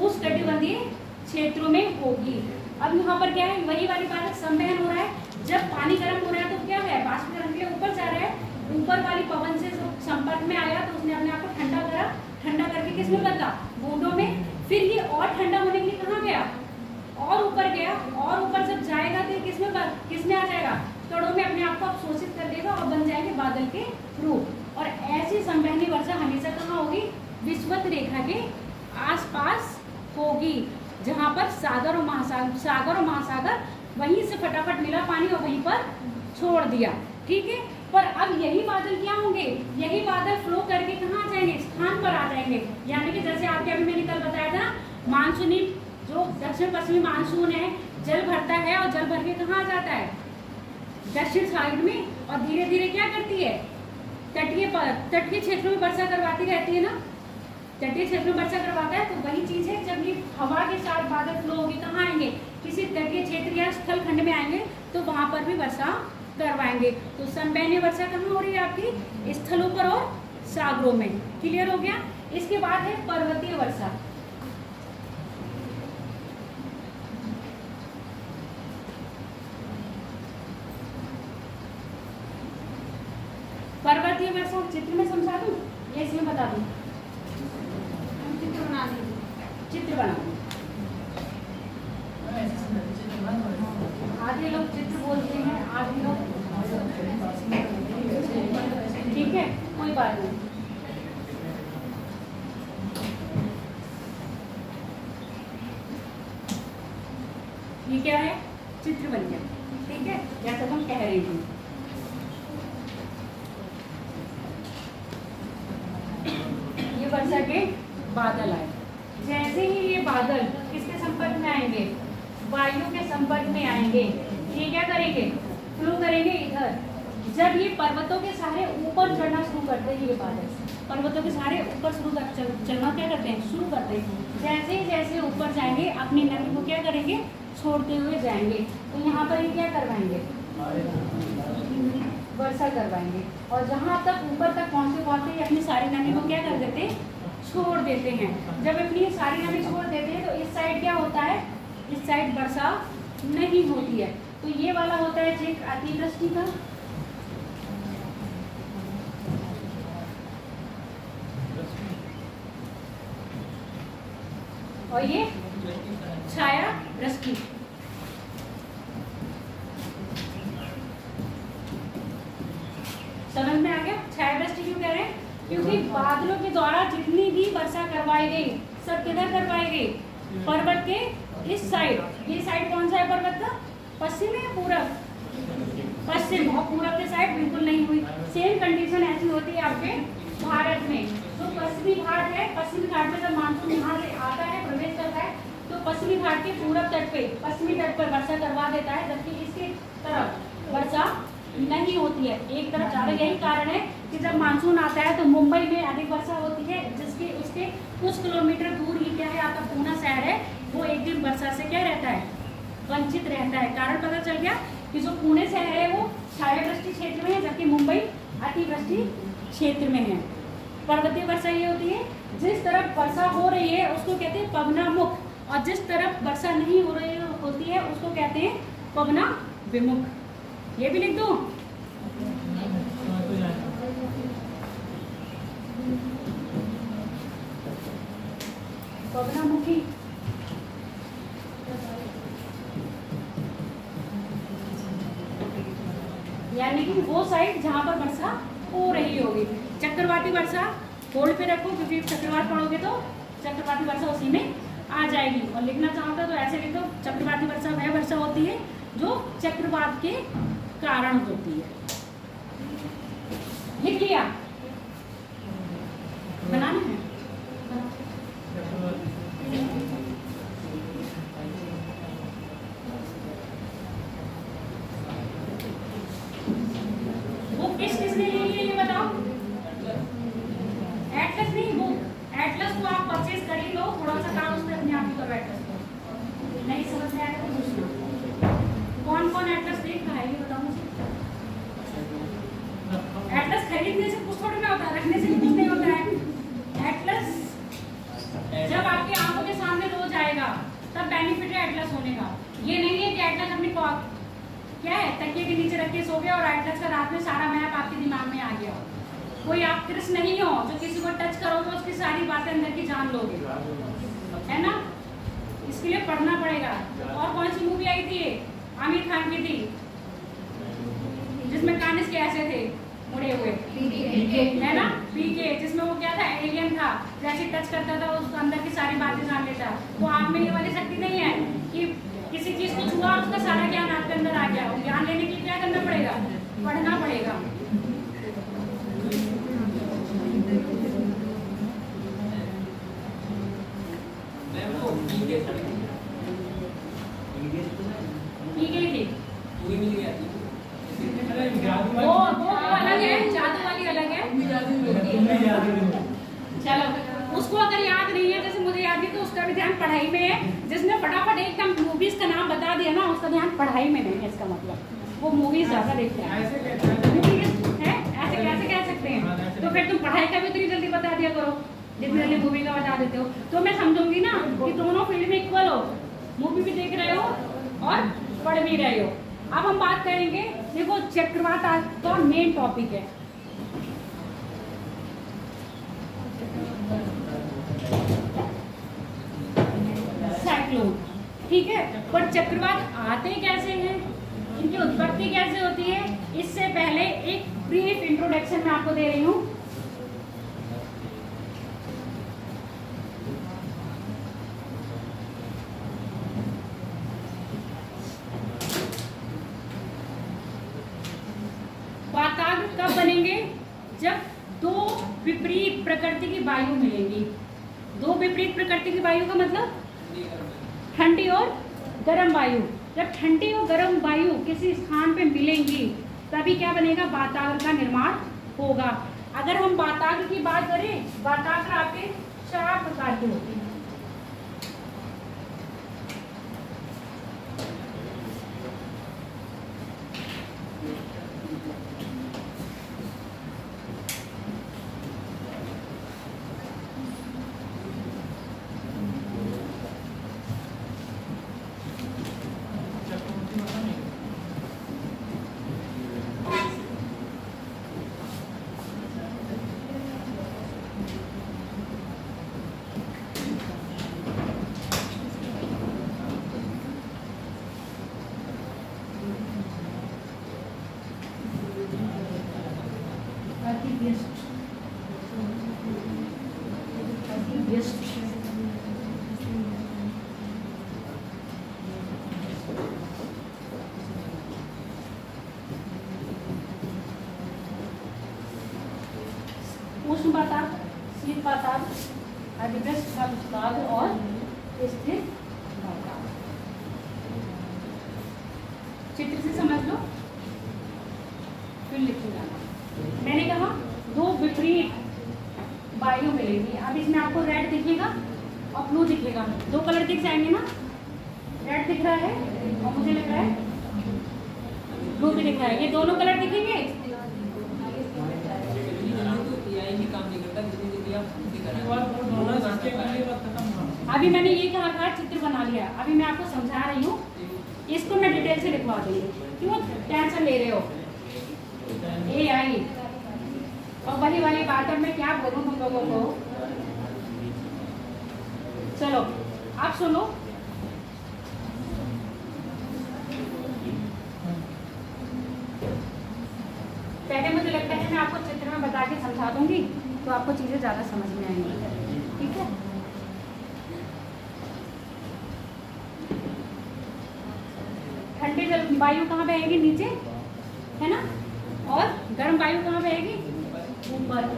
उष्णकटिबंधीय क्षेत्रों में होगी। अब यहाँ पर क्या है? वही वाली बात, संवहन हो रहा है। जब पानी गर्म हो रहा है तो क्या है? बाष्पीकरण के लिए ऊपर जा रहा है, ऊपर वाली पवन से संपर्क में आया तो उसने अपने आप को ठंडा करा, ठंडा करके किसमें बदला? बूंदों में। फिर ये और ठंडा होने के लिए कहाँ गया? और ऊपर गया, और ऊपर जब जाएगा तो किसमें आ जाएगा? कणों में अपने आप को अवशोषित कर देगा और बन जाएंगे बादल के रूप। और ऐसी संवहनी वर्षा हमेशा कहाँ होगी? विषुवत रेखा के आसपास होगी, जहाँ पर सागर और महासागर वहीं से फटाफट मिला पानी और वहीं पर छोड़ दिया। ठीक है। पर अब यही बादल क्या होंगे? यही बादल फ्लो करके कहाँ आ जाएंगे? स्थान पर आ जाएंगे। यानी कि जैसे आपके अभी मैंने कल बताया था, मानसूनी जो दक्षिण पश्चिमी मानसून है जल भरता है और जल भर के कहाँ आ जाता है? दक्षिण साइड में। और धीरे धीरे क्या करती है? तटीय क्षेत्रों में वर्षा करवाती रहती है ना। तटीय क्षेत्र में वर्षा करवाता है। तो वही चीज है, जब ये हवा के साथ बादल फ्लो होगी कहाँ आएंगे? किसी तटीय क्षेत्र या स्थल खंड में आएंगे तो वहां पर भी वर्षा करवाएंगे। तो संवहनी वर्षा कहाँ हो रही है? आपकी स्थलों पर और सागरों में। क्लियर हो गया? इसके बाद है पर्वतीय वर्षा। पर्वतीय वर्षा चित्र में समझा दूं या इसमें बता दूं? चित्र बना दूं। आधे लोग चित्र बोलते हैं, आधे लोग ठीक है, कोई बात नहीं। ये क्या है? चित्र बन गया। ठीक है, जैसा हम कह रहे थे। ये वर्षा के बादल आए। जैसे ही ये बादल किसके संपर्क में आएंगे? वायु के संपर्क में आएंगे। ये क्या करेंगे? फ्लो करेंगे इधर। जब ये पर्वतों के सहारे ऊपर चढ़ना शुरू करते हैं, ये बादल पर्वतों के सहारे ऊपर चलना क्या करते हैं? शुरू करते हैं। जैसे जैसे ऊपर जाएंगे अपनी नमी को क्या करेंगे? छोड़ते हुए जाएंगे। तो यहाँ पर ये क्या करवाएंगे? वर्षा करवाएंगे। और जहाँ तक ऊपर तक पहुँचते अपनी सारी नमी को क्या कर देते हैं? छोड़ देते हैं। जब अपनी सारी नमी छोड़ देते हैं तो इस साइड क्या होता है? इस साइड वर्षा नहीं होती है। तो ये वाला होता है क्षेत्र अतिवृष्टि का। और ये छाया वृष्टि। समझ में आ गया? छाया वृष्टि क्यों कह रहे हैं? क्योंकि बादलों के द्वारा जितनी भी वर्षा करवाई गई सब किधर करवाई गई? पर्वत के इस साइड। ये साइड कौन सा है पर्वत का? पश्चिम है, पूरब? पश्चिम। और पूरब के साइड बिल्कुल नहीं हुई। सेम कंडीशन ऐसी होती है आपके भारत में। तो पश्चिमी घाट है, पश्चिमी घाट में जब मानसून यहाँ से आता है, प्रवेश करता है, तो पश्चिमी घाट के पूरब तट पे, पश्चिमी तट पर वर्षा करवा देता है, जबकि इसके तरफ वर्षा नहीं होती है। एक तरफ ज्यादा। यही कारण है कि जब मानसून आता है तो मुंबई में अधिक वर्षा होती है, जिसके उसके कुछ किलोमीटर दूर ही क्या है आपका पूना शहर है, वो एक दिन वर्षा से क्या रहता है? वंचित रहता है। कारण पता चल गया कि जो पुणे शहर है वो छायावृष्टि क्षेत्र में है, जबकि मुंबई अतिवृष्टि क्षेत्र में है। पर्वतीय वर्षा ये होती है जिस तरफ वर्षा हो रही है उसको कहते हैं पवनामुख, और जिस तरफ वर्षा नहीं हो रही होती है उसको कहते हैं पवना विमुख। ये भी लिख दो। पवनामुखी। यानी कि वो साइड जहां पर वर्षा हो रही होगी। चक्रवाती वर्षा होल्ड पे रखो, क्योंकि चक्रवात पढ़ोगे तो चक्रवाती वर्षा उसी में आ जाएगी। और लिखना चाहोगे तो ऐसे लिखो, चक्रवाती वर्षा वह वर्षा होती है जो चक्रवात के कारण होती है। लिख लिया? बनाना है? वो किसने ले लिया ये बताओ? एटलस नहीं, वो एटलस को आप परचेज कर ही लो, थोड़ा सा काम उसमें अपने आप ही करो। एटलस को नहीं समझ में आएगा तो पूछना। कौन कौन एटलस देख रहा है ये बताओ मुझे। एटलस खरीदने से कुछ थोड़ी ना होता है, रखने से भी कुछ नहीं होता है। एटलस जब आपकी आंखों के सामने रोज आएगा तब बेनिफिट है एटलस होने का। ये नहीं है कि एटलस अपनी क्या है तकिए के नीचे रख के सो गया और एटलस का रात में सारा मैप आपके दिमाग में आ गया। कोई आप कृष्ण नहीं हो जो किसी को टच करोगे उसकी सारी बातें अंदर की जान लोगे, है ना? इसके लिए पढ़ना पड़ेगा। और कौन सी मूवी आई थी? आमिर खान की थी जिसमें कान इसके ऐसे थे मुड़े हुए, है ना? पीके, जिसमें वो क्या था, एलियन था, जैसे टच करता था उसको अंदर की सारी बातें जान लेता। तो आप में ये वाली शक्ति नहीं है कि किसी चीज को छुआ और उसका सारा ज्ञान आपके अंदर आ गया। ज्ञान लेने के लिए क्या करना पड़ेगा? पढ़ना पड़ेगा। वो अलग है, जादू वाली अलग है। चलो, उसको अगर याद नहीं है, जैसे मुझे याद नहीं, तो उसका भी ध्यान पढ़ाई में है। जिसने फटाफट एकदम मूवीज का नाम बता दिया ना, उसका ध्यान पढ़ाई में नहीं है। इसका मतलब वो मूवीज ज्यादा देखते हैं। ऐसे कैसे कह सकते हैं? तो फिर तुम पढ़ाई का भी इतनी जल्दी बता दिया करो जितनी जल्दी मूवी का बता देते हो। तो मैं समझूंगी ना कि दोनों फील्ड में इक्वल हो, मूवी भी देख रहे हो और पढ़ भी रहे हो। अब हम बात करेंगे, देखो चक्रवात आज का मेन टॉपिक है। साइक्लोन, ठीक है? पर चक्रवात आते कैसे हैं, इनकी उत्पत्ति कैसे होती है, इससे पहले एक ब्रीफ इंट्रोडक्शन मैं आपको दे रही हूँ। वातावरण कब बनेंगे? जब दो विपरीत प्रकृति की वायु मिलेंगी। दो विपरीत प्रकृति की वायु का मतलब ठंडी और गर्म वायु। जब ठंडी और गर्म वायु किसी स्थान पे मिलेंगी तभी क्या बनेगा? वातावरण का निर्माण होगा। अगर हम वातावरण की बात करें, वातावरण आपके 4 प्रकार के होते हैं। उष्ण वातावरण, शीत वातावरण, अधिग्रस्त वातावरण और स्थिर वातावरण। चित्र से समझ लो, फिर लिखने जाना। मैंने कहा दो विपरीत वायु मिलेगी। अब इसमें आपको रेड दिखेगा और ब्लू दिखेगा, दो कलर दिख जाएंगे ना। रेड दिख रहा है और मुझे लग रहा है ब्लू भी दिख रहा है। ये दोनों कलर दिखेंगे। अभी मैंने ये कहा था चित्र बना लिया, अभी मैं आपको समझा रही हूँ, इसको मैं डिटेल से लिखवा दूंगी। क्यों टेंशन ले रहे हो? AI और वही वाली बात है, मैं क्या बोलूँ तुम लोगों को। चलो आप सुनो। पहले मुझे लगता है मैं आपको चित्र में बता के समझा दूंगी, तो आपको चीज़ें ज़्यादा समझ में आएंगी। ठीक है, ठंडी जल वायु कहाँ बहेगी? नीचे, है ना, और गर्म वायु कहाँ बहेगी? ऊपर।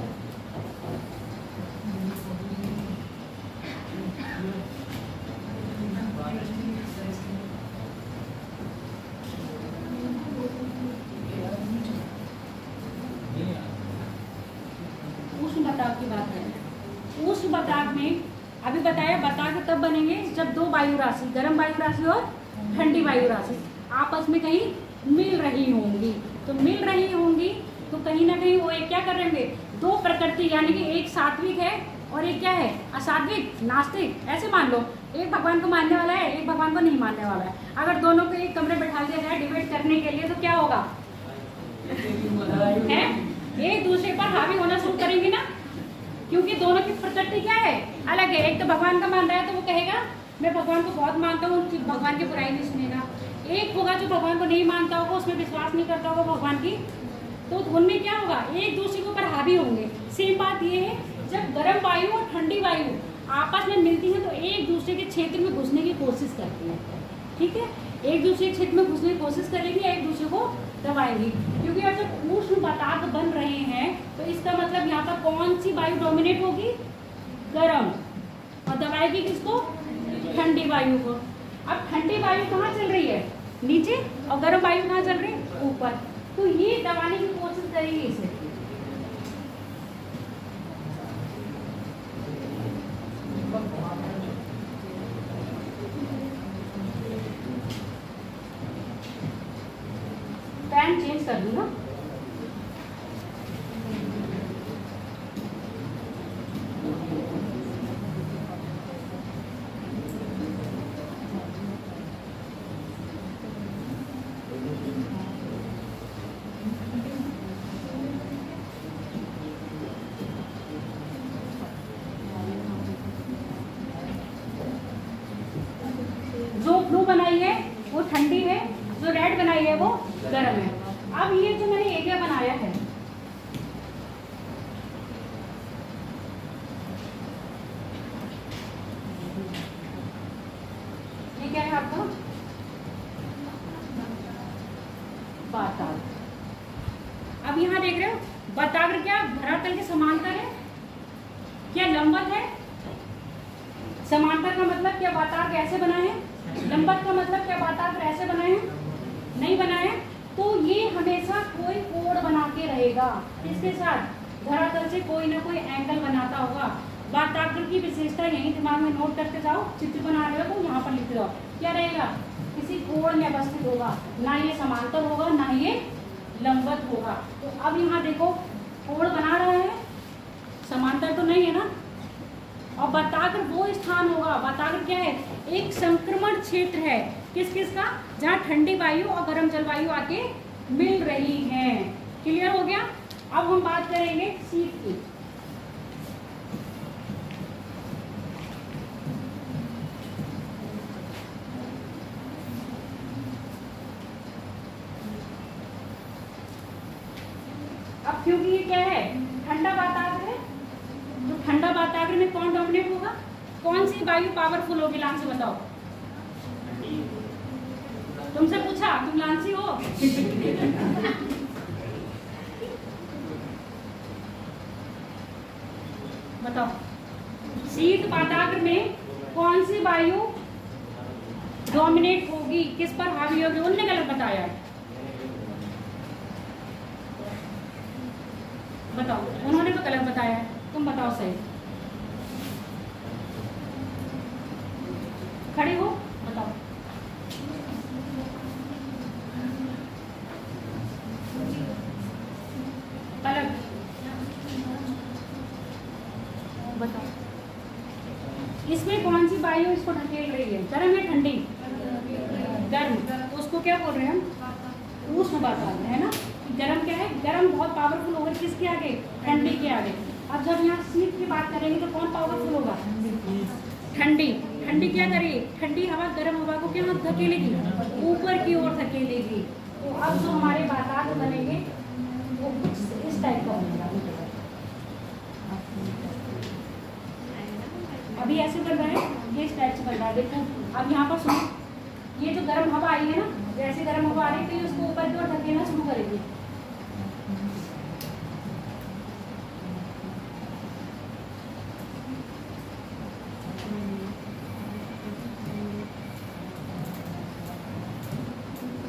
उष्ण बताव की बात है। उष्ण बताव में अभी बताया, बताव तब बनेंगे जब दो वायु राशि, गर्म वायु राशि और ठंडी वायु राशि आपस में कहीं मिल रही होंगी। तो मिल रही होंगी तो कहीं ना कहीं वो एक क्या कर रहे होंगे, दो प्रकृति, यानी कि एक सात्विक है और एक क्या है, असात्विक, नास्तिक। ऐसे मान लो, एक भगवान को मानने वाला है, एक भगवान को नहीं मानने वाला है। अगर दोनों को एक कमरे बैठा दिया जाए डिबेट करने के लिए तो क्या होगा, है एक दूसरे पर हावी होना शुरू करेंगे ना, क्योंकि दोनों की प्रकृति क्या है, अलग है। एक तो भगवान का मान रहा है तो वो कहेगा मैं भगवान को बहुत मानता हूँ, भगवान की बुराई नहीं सुनेगा। एक होगा जो भगवान को नहीं मानता होगा, उसमें विश्वास नहीं करता होगा भगवान की, तो उनमें क्या होगा, एक दूसरे के ऊपर हावी होंगे। सेम बात ये है, जब गर्म वायु और ठंडी वायु आपस में मिलती है तो एक दूसरे के क्षेत्र में घुसने की कोशिश करती है। ठीक है, एक दूसरे के क्षेत्र में घुसने की कोशिश करेगी, एक दूसरे को दबाएंगी। क्योंकि अब जब उष्ण बताह बन रहे हैं तो इसका मतलब यहाँ पर कौन सी वायु डोमिनेट होगी, गर्म, और दबाएगी किसको, ठंडी वायु को। अब ठंडी वायु कहाँ चल रही है, नीचे, और गर्म वायु कहाँ चल रही है, ऊपर। तो ये दबाने की कोशिश करेगी इसे। पैन चेंज कर दूंगा। जो ब्लू बनाई है वो ठंडी है, जो रेड बनाई है वो गर्म है। अब ये जो मैंने एरिया बनाया है, ये क्या है आपका, वातावरण। अब यहाँ देख रहे हो वातावरण क्या धरातल के समांतर है, क्या लंबवत है। समांतर का मतलब क्या वातावरण ऐसे बना है, लंबवत का मतलब क्या वातावरण ऐसे बना है, नहीं बना है। तो ये हमेशा कोई कोण बना के रहेगा, इसके साथ धरातल से कोई ना कोई एंगल बनाता होगा। वातावरण की विशेषता यही दिमाग में नोट करते जाओ, चित्र बना रहे हो तो यहाँ पर लिख जाओ, क्या रहेगा, किसी कोण में अवस्थित होगा, ना ये समांतर होगा ना ये लंबवत होगा। तो अब यहाँ देखो कोण बना रहा है, समांतर तो नहीं है ना। और वातावरण वो स्थान होगा, वातावरण क्या है, एक संक्रमण क्षेत्र है, किस किस का, जहाँ ठंडी वायु और गर्म जलवायु आके मिल रही हैं। क्लियर हो गया। अब हम बात करेंगे शीत की। अब क्योंकि ये क्या है, ठंडा वातावरण है, तो ठंडा वातावरण में कौन डोमिनेट होगा, कौन सी वायु पावरफुल होगी, लांसी बताओ। तुमसे पूछा, तुम लांसी हो। बताओ, शीत वातावरण में कौन सी वायु डोमिनेट होगी, किस पर हावी होगी। उन्होंने गलत बताया है, बताओ, उन्होंने तो गलत बताया है, तुम बताओ सही। खड़े हो, बताओ। पलक, बताओ, इसमें कौन सी वायु इसको ढकेल रही है, गर्म या ठंडी, गर्म, तो उसको क्या बोल रहे हैं हम, उष्ण वातावरण, है ना। गर्म क्या है, गर्म बहुत पावरफुल होगा किसके आगे, ठंडी के आगे। अब जब यहाँ शीत की बात करेंगे तो कौन पावरफुल होगा, ठंडी। ठंडी क्या करेगी, ठंडी हवा गर्म हवा को क्या धकेलेगी, ऊपर की ओर धकेलेगी। तो अब जो हमारे वातावरण बनेंगे वो कुछ इस टाइप का बनेगा। अभी ऐसे बन रहा है, ये स्ट्रेच बन रहा है। देखो अब यहाँ पर सुनो, ये जो गर्म हवा आई है ना, जैसे गर्म हवा आ रही है तो ये उसको ऊपर की ओर धकेलना शुरू करेगी।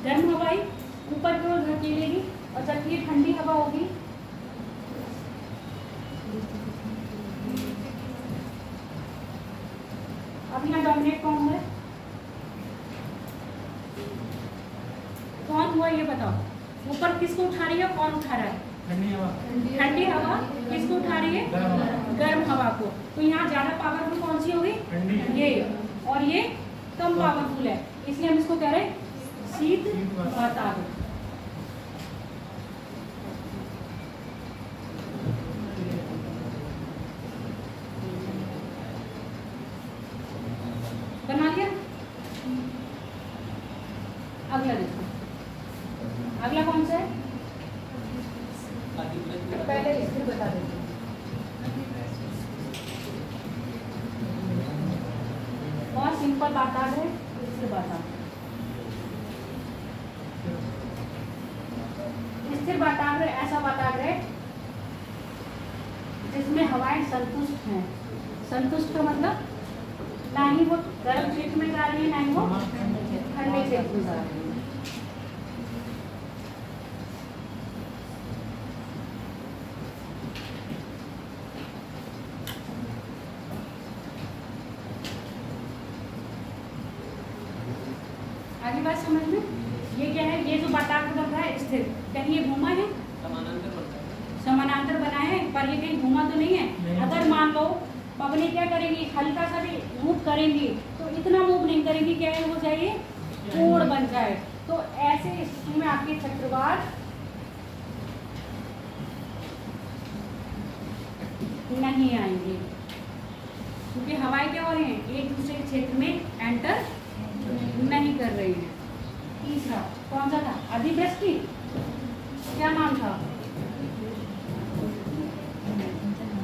गर्म हवा आई ऊपर की ओर धकेलेगी, और जब ये ठंडी हवा होगी अब यहाँ डोमिनेट कौन है, कौन हुआ ये बताओ। ऊपर किसको उठा रही है, कौन उठा रहा है? ठंडी हवा। ठंडी हवा किसको उठा रही है? गर्म हवा को। तो यहाँ ज्यादा पावरफुल कौन सी होगी? ये, और ये कम पावरफुल है, इसलिए हम इसको कह रहे हैं शीत वातावरण। बना लिया? अगला देखो, अगला कौन सा है? पहले इसको बता देते हैं। बहुत सिंपल वातावरण है, इससे बता। स्थिर वातावरण ऐसा वातावरण है जिसमें हवाएं संतुष्ट हैं। संतुष्ट का मतलब ना ही वो गर्म क्षेत्र में जा रही है, ना ही वो ठंडे क्षेत्र में जा रही है। आगे बात समझ में? ये क्या है? ये जो वातावरण बन रहा है स्थिर, कहीं ये घूमा है? समानांतर बना है, पर ये कहीं घूमा तो नहीं है। अगर मान लो पवनी क्या करेंगी, हल्का सा भी मूव करेंगी तो इतना मूव नहीं करेंगी, क्या हो जाए, कोण बन जाए। तो ऐसे स्थिति में आपके चक्रवात नहीं आएंगे, क्योंकि हवाएं क्या हो रही हैं, एक दूसरे के क्षेत्र में एंटर नहीं कर रही है। तीसरा कौन सा था? अधिवृष्टि। क्या नाम था?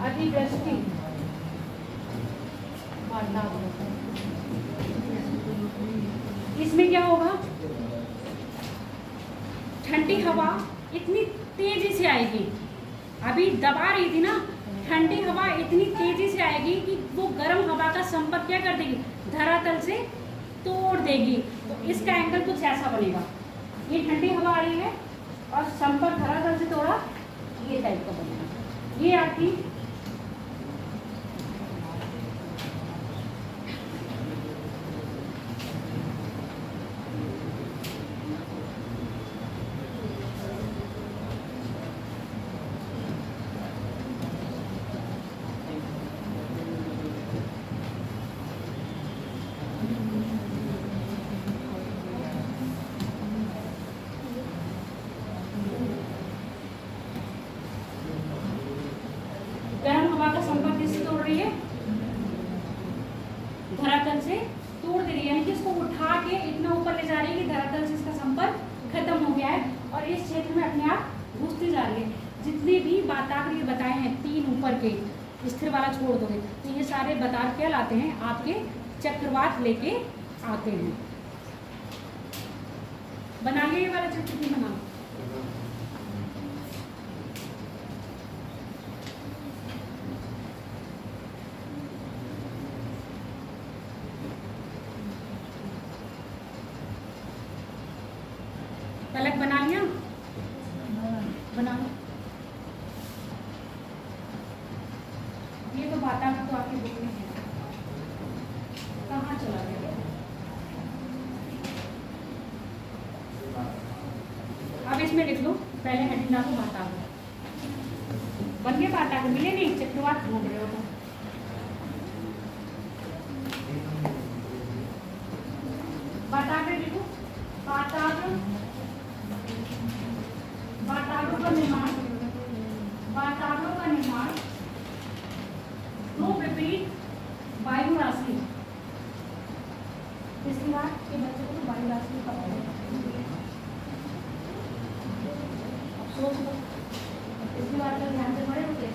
अधिवृष्टि वातावरण। इसमें क्या होगा, ठंडी हवा इतनी तेजी से आएगी, अभी दबा रही थी ना, ठंडी हवा इतनी तेजी से आएगी कि वो गर्म हवा का संपर्क क्या कर देगी, धरातल से तोड़ देगी। तो इसका एंगल कुछ ऐसा बनेगा, ये ठंडी हवा आ रही है और संपर्क धरातल से तोड़ा, ये टाइप का बनेगा। ये आपकी गर्म हवा का संपर्क किससे तोड़ रही है, धरातल से तोड़ दे रही है, यानी कि इसको उठा के इतना ऊपर ले जा रही है कि धरातल से इसका संपर्क खत्म हो गया है और इस क्षेत्र में अपने आप घुसती जा रही है। जितने भी वातावरण बताए हैं, तीन ऊपर के, स्थिर वाला छोड़ दोगे तो ये सारे बतार क्या लाते हैं, आपके चक्रवात लेके आते हैं। बना लिया ये वाला चित्र, नहीं बना? पलक बना लिया? बना लो। ये तो वातावरण तो आपकी बुक में है, कहाँ चला गया? अब इसमें लिख लो, पहले हेडिंग डालो वातावरण। बन गया वातावरण, मिले नहीं, चक्रवात ढूंढ रहे हो तो। वातावरण लिखो, वातावरण, वातावरण का निर्माण, वातावरण का निर्माण दो विपरीत वायु राशि। इसके बाद ये बच्चों को वायु राशि का पता है, सोच लो। इसके बाद ध्यान से पढ़े होते,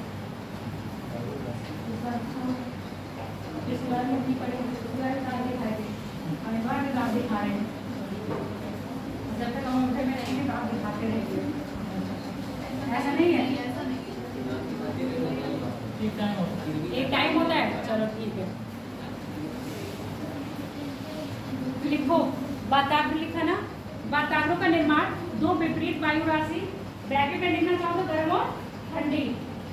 इसके बाद लिखो, वाताग्र लिखा ना। वाताग्रों का निर्माण दो विपरीत वायु राशि, ब्रैकेट में लिखना चाहो तो गर्म और ठंडी,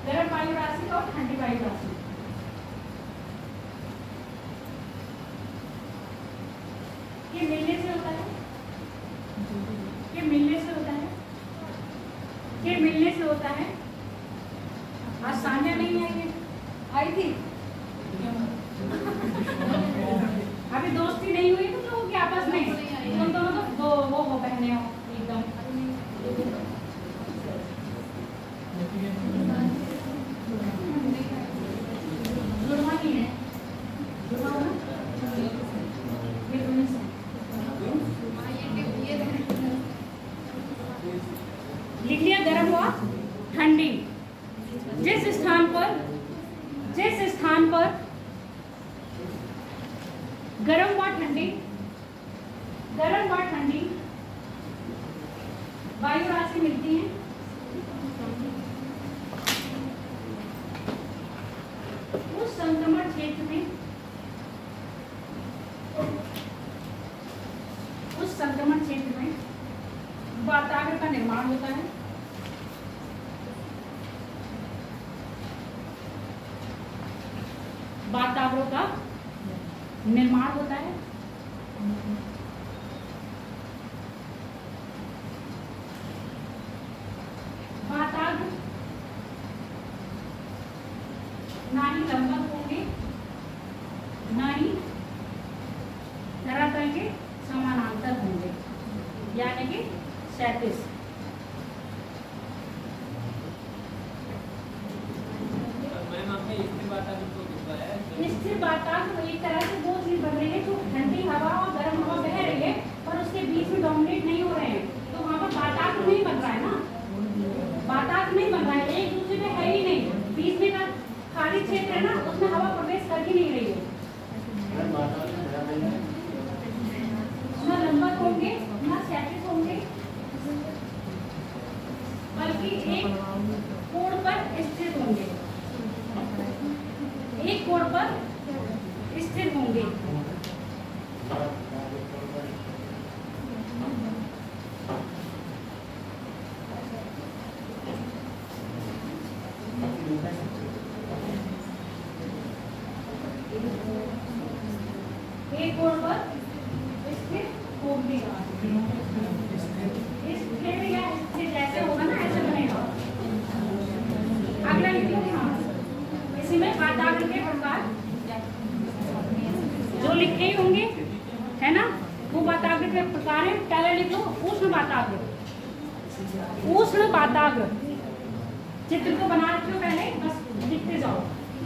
गर्म वायु राशि और ठंडी वायु राशि। ये मिलने से होता है, ये मिलने से होता है, ये मिलने से होता है। आज सान्या नहीं आई है, आई थी अभी दोस्ती नहीं हुई तुम लोगों की आपस में, तुम दोनों तो वो बहने हो एकदम। जुड़वा नहीं है, जुड़वा हो ना, ये दोनों से लिख लिया। गर्म हुआ ठंडी, जिस स्थान पर गर्म व ठंडी, गर्म व ठंडी वायु राशि मिलती है, उस संक्रमण क्षेत्र में, उस संक्रमण क्षेत्र में वाताग्र का निर्माण होता है। वाताग्रों का निर्माण होता है। वाताग्र ना ही लंबवत होंगे, ना ही धरातल के समानांतर होंगे, यानी कि क्षैतिज। स्थिर वाताग्र एक तरह से वो चीज बन रही है जो ठंडी हवा और गर्म हवा बह रही है और उसके बीच में डोमिनेट नहीं हो रहे हैं, तो वहाँ पर वाताग्र नहीं बन रहा है ना, वाताग्र नहीं बन रहा है, एक दूसरे में है ही नहीं, बीच में का खाली क्षेत्र है ना, उसमें हवा प्रवेश कर ही नहीं रही है। न लंबवत होंगे न क्षैतिज होंगे, बल्कि एक कोण पर स्थिर होंगे, एक कोण पर स्थिर होंगे। एक कोण पर स्थिर होंगे, स्थिर या स्थिर जैसे होगा ना ऐसे बनेगा। अगला लिख लो, इसी में वाताग्र के प्रकार जो लिखे ही होंगे है ना, वो वाताग्र के प्रकार है। पहले लिख लो उष्ण वाताग्र, उष्ण वाताग्र चित्र को बना रखो पहले, बस लिखते जाओ,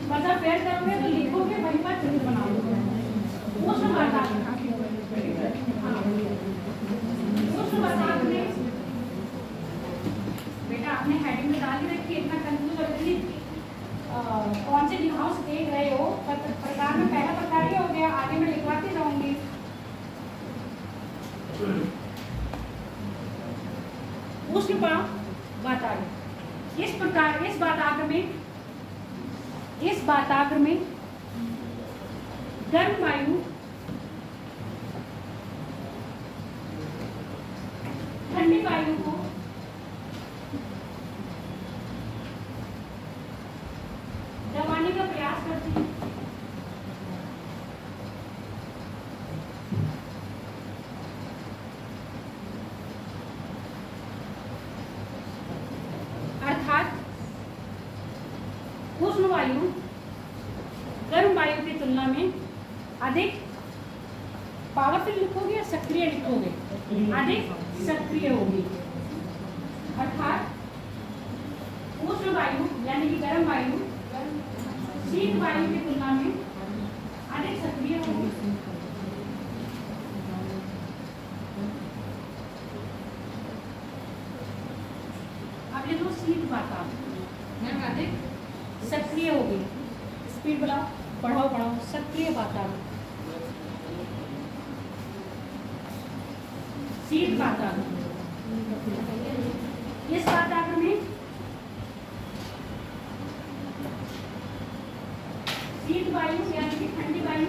बस आप पेड़ करोगे तो लिखोगे वहीं पर चित्र बनाओगे। उष्ण वाताग्र, उष्ण वाताग्र में बेटा आपने हेडिंग में डाल ही रखी, इतना कंफ्यूज होगी कौन से ग्रीन हाउस देख रहे हो। प्रकार में पहला प्रकार ही हो गया, आगे मैं लिखवाती जाऊंगी। उष्ण वाताग्र, इस प्रकार इस वाताग्र में गर्म वायु ठंडी वायु को दबाने का प्रयास करती है। अर्थात उष्ण वायु गर्म वायु की तुलना में अधिक पावरफुल लिखोगे या सक्रिय लिखोगे, अधिक सक्रिय होगी। अर्थात उष्ण वायु यानी कि गर्म वायु शीत वायु की तुलना में अधिक सक्रिय होगी। अब ये दो शीत वातावरण अधिक सक्रिय होगी। स्पीड बढ़ाओ, बढ़ाओ, सक्रिय वातावरण, शीत वातावरण। इस वातावरण में शीत वायु यानी कि ठंडी वायु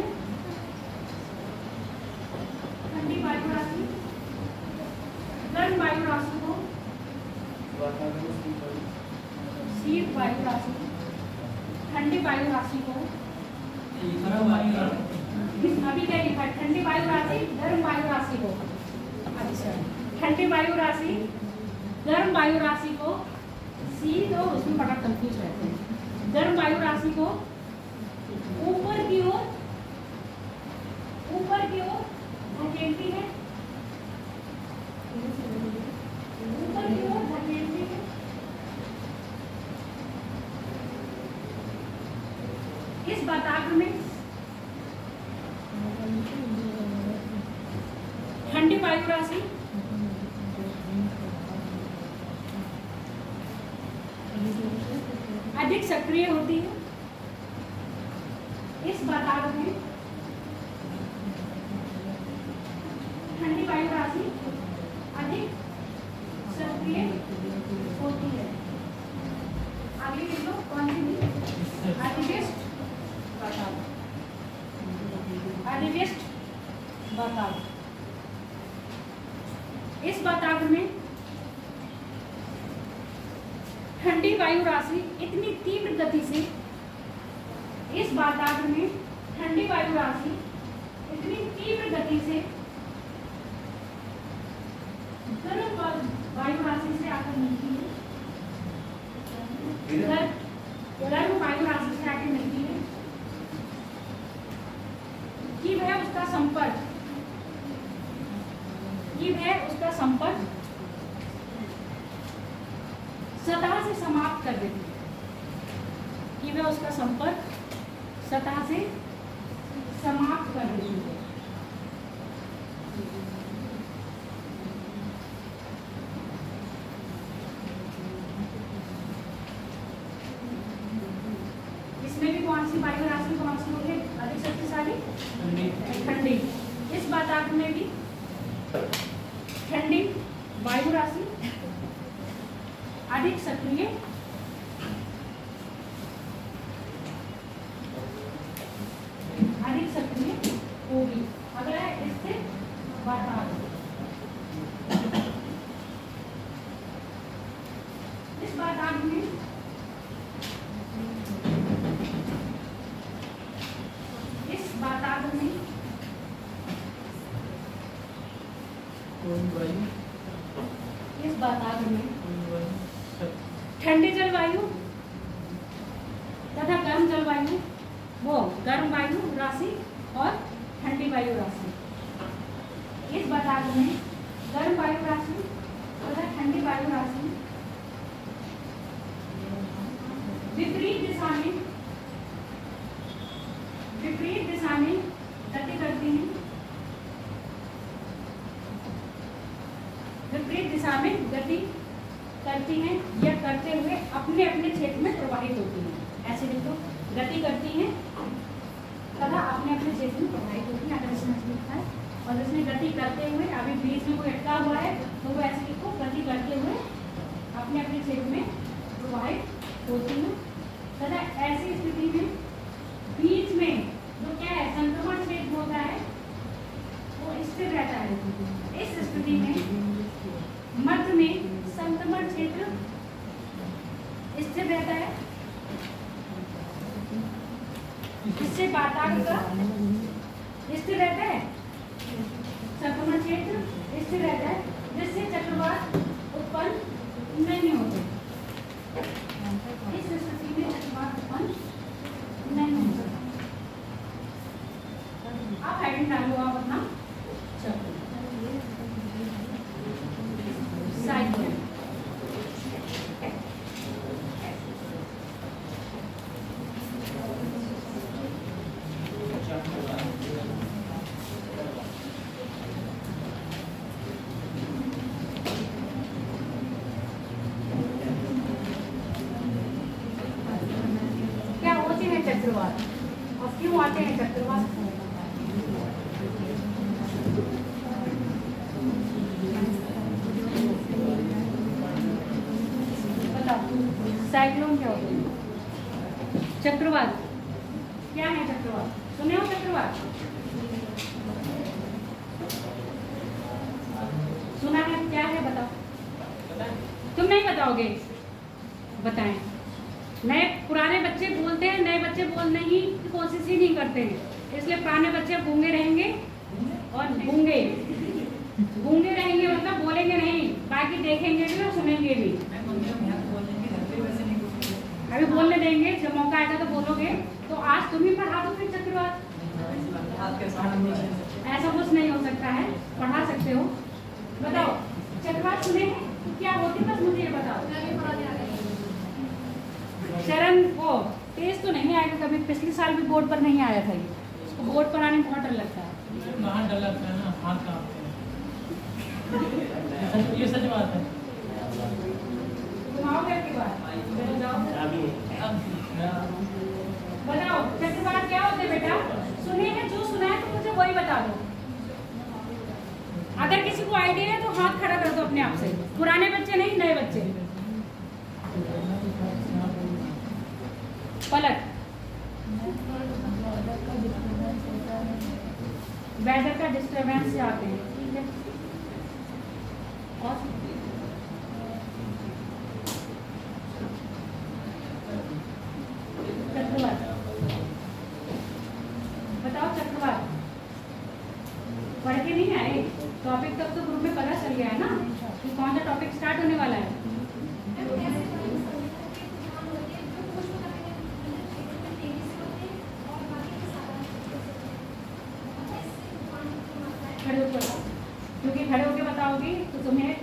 अभी क्या लिखा है, ठंडी वायु राशि गर्म वायु राशि को, अच्छा ठंडी वायु राशि गर्म वायु राशि को सी, तो उसमें बड़ा कंफ्यूज रहते हैं। गर्म वायु राशि को ऊपर की ओर धकेलती है, ऊपर की ओर धकेलती है। इस वातावरण में ठंडी वायु राशि अधिक सक्रिय होती है। इस वातावरण में ठंडी वायु राशि अधिक सक्रिय होती है। आगे लिख लो, कौन सी? अधिवेष्ट वातावरण, अधिवेष्ट वातावरण। इस वातावरण में ठंडी वायु राशि इतनी तीव्र गति से, इस वातावरण में ठंडी वायु राशि इतनी तीव्र गति से गर्म वायु राशि से आकर मिलती है, गर्म वायु राशि से आकर मिलती है कि वह उसका संपर्क सतह से समाप्त कर देती है, कि वह उसका संपर्क सतह से समाप्त कर देती है। इसमें भी कौन सी वायु राशि कौन सी होगी अधिक शक्तिशाली? ठंडी। इस वातावरण में भी ठंडी वायु राशि अधिक सक्रिय होगी। अगला है स्थिर वातावरण। इस वातावरण में ठंडी जलवायु तथा गर्म जलवायु, वो गर्म वायु राशि और ठंडी वायु राशि। इस वातावरण में गर्म वायु राशि तथा ठंडी वायु राशि विपरीत दिशा में गति करती हैं, विपरीत दिशा में गति करती हैं या करते हुए अपने अपने क्षेत्र में प्रवाहित होती हैं। ऐसे देखो, गति करती हैं तथा अपने अपने क्षेत्र में प्रवाहित होती हैं। अगर इसमें लिखा है और इसमें गति करते हुए, अभी बीच में कोई अटका हुआ है तो वो ऐसे लिखो, गति करते हुए अपने अपने क्षेत्र में प्रवाहित होती हैं तथा ऐसी स्थिति में बीच में जो क्या है संक्रमण क्षेत्र होता है वो स्थिर रहता है। इस स्थिति में मध्य में संक्रमण क्षेत्र स्थिर रहता है, इससे वातावरण का स्थिर रहता है, संक्रमण क्षेत्र स्थिर रहता है, जिससे चक्रवात उत्पन्न नहीं होते। इस स्थिति में चक्रवात उत्पन्न नहीं होता। आप हेडिंग डालो, आप अपना साइकिल। क्या होते हैं चक्रवात और क्यों आते हैं चक्रवात? साइक्लोन क्या होते हैं? चक्रवात क्या है? चक्रवात सुने हो? चक्रवात सुना है? क्या है बताओ। तुम नहीं बताओगे? बताएं। नए पुराने बच्चे बोलते हैं, नए बच्चे बोलने की कोशिश ही नहीं करते हैं, इसलिए पुराने बच्चे गूंगे रहेंगे। गूंगे गूंगे रहेंगे मतलब बोलेंगे नहीं, बाकी देखेंगे भी और सुनेंगे भी। अभी बोलने देंगे, जब मौका आएगा तो बोलोगे। तो आज तुम ही पढ़ा दो फिर चक्रवात, ऐसा कुछ नहीं हो सकता है, पढ़ा सकते हो। बताओ चक्रवात सुने हैं तो क्या होती, बस मुझे ये बताओ। शरण वो तेज तो नहीं आएगा कभी, पिछले साल भी बोर्ड पर नहीं आया था ये, उसको बोर्ड पर आने में बहुत डर लगता है। कहाँ डर लगता है ना, हाथ कांपते हैं। ये सच बात है। तुम आओगे आपकी बात, चलो जाओ। बताओ चक्रवात क्या होते बेटा, सुने हैं, जो सुना है तो मुझे वही बता दो। अगर किसी को आइडिया है तो हाथ खड़ा कर दो अपने आप से, पुराने बच्चे नहीं, नए बच्चे। पलट, वेदर का डिस्टर्बेंस से आते हैं, ठीक है। और चक्रवात बताओ, चक्रवात पढ़ के नहीं आए, टॉपिक तब तो ग्रुप में पता चल गया है ना कि कौन सा टॉपिक स्टार्ट होने वाला है। क्योंकि खड़े होके बताओगी तो तुम्हें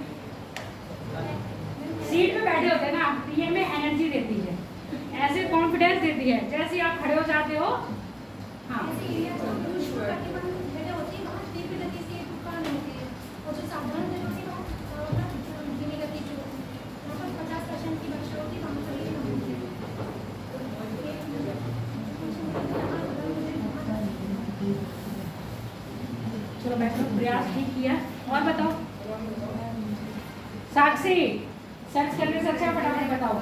सीट पे बैठे होते हैं ना, ये में एनर्जी देती है, ऐसे कॉन्फिडेंस देती है, जैसे आप खड़े हो जाते हो। हाँ चलो बैठो, प्रयास ठीक किया। और बताओ साक्षी, सर्च करके सर्च फटाफट बताओ।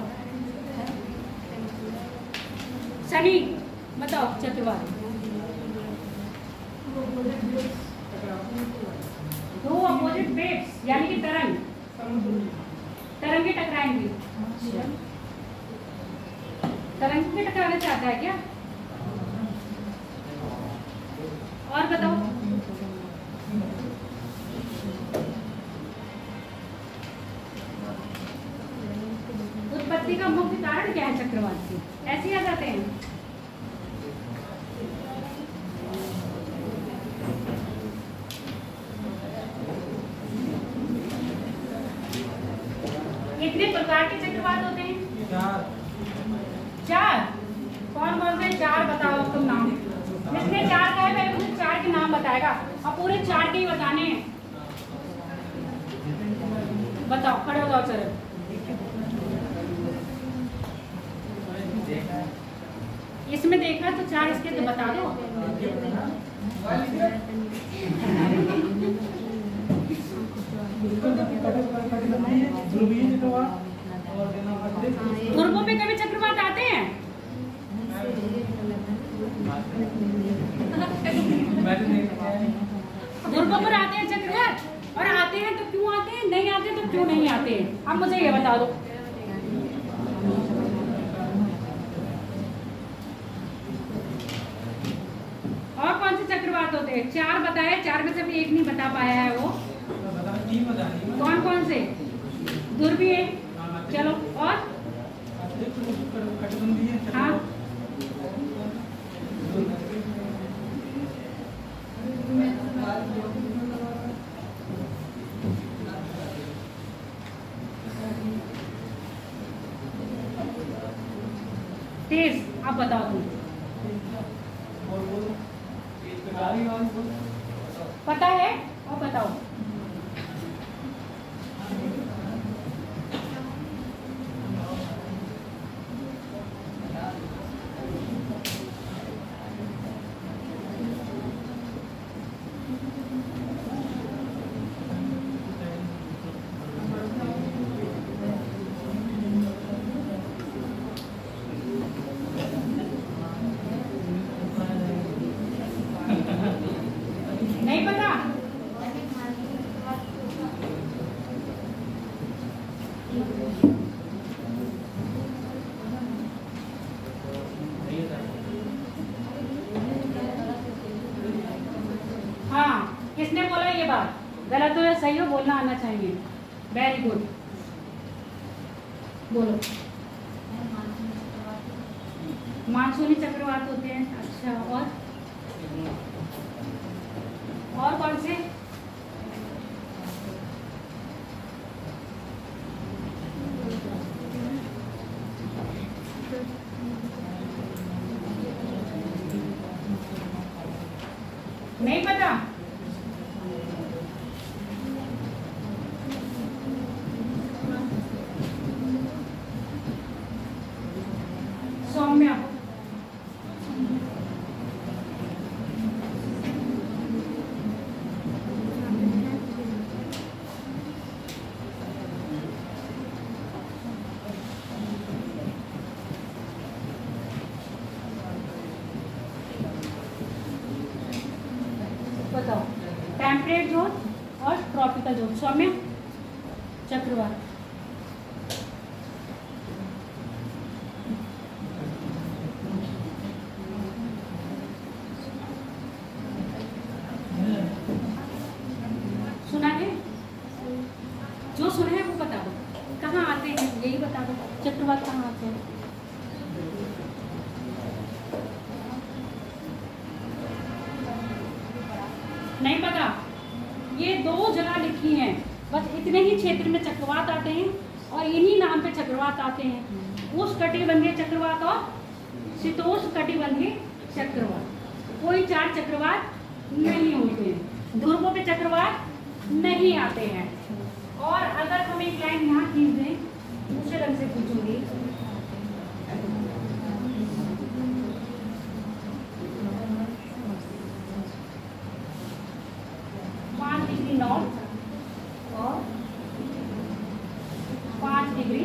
सनी बताओ चक्रवात। दो अपोजिट वेव्स यानी कि तरंग, तरंगे टकराएंगी। तरंग के टकराना चाहता है क्या? और बताओ उत्पत्ति का मुख्य कारण क्या है चक्रवात की? ऐसे आ जाते हैं। कितने प्रकार के चक्रवात होते हैं? चार। कौन कौन से चार बताओ तुम नाम। जिसने चार का है पहले मुझे चार के नाम बताएगा, अब पूरे चार के ही बताने हैं। बताओ, खड़े हो जाओ। चलो इसमें देखा तो चार, इसके तो बता दो। ध्रुवों पे कभी चक्रवात आते हैं? ध्रुवों पर आते हैं चक्रवात, और आते हैं तो क्यों आते हैं, नहीं आते तो क्यों नहीं आते हैं? अब मुझे ये बता दो। और कौन से चक्रवात होते हैं? चार बताए, चार में से भी एक नहीं बता पाया है वो। कौन कौन से? ध्रुवीय। चलो और हाँ तेज। अब बताओ तुम, पता है? और बताओ। नहीं पता? हाँ, किसने बोला ये बात? गलत हो या सही हो बोलना आना चाहिए। वेरी गुड, बोलो। मानसूनी चक्रवात होते हैं। अच्छा, और कौन से? नहीं पता? सौम्या, बताओ। टेम्परेट जोन और ट्रॉपिकल जोन। सौम्या, चक्रवात। सुना है? जो सुना है वो बता दो। कहाँ आते हैं यही बता दो। चक्रवात कहाँ आते हैं? नहीं पता? ये 2 जगह लिखी हैं, बस इतने ही क्षेत्र में चक्रवात आते हैं और इन्हीं नाम पे चक्रवात आते हैं। उष्णकटिबंधीय चक्रवात और शीतोष्णकटिबंधीय चक्रवात। कोई 4 चक्रवात नहीं होते हैं। ध्रुवों पे चक्रवात नहीं आते हैं। और अगर हम एक लाइन यहाँ खींच दें, दूसरे रंग से पूछूंगी। नॉर्थ और 5 डिग्री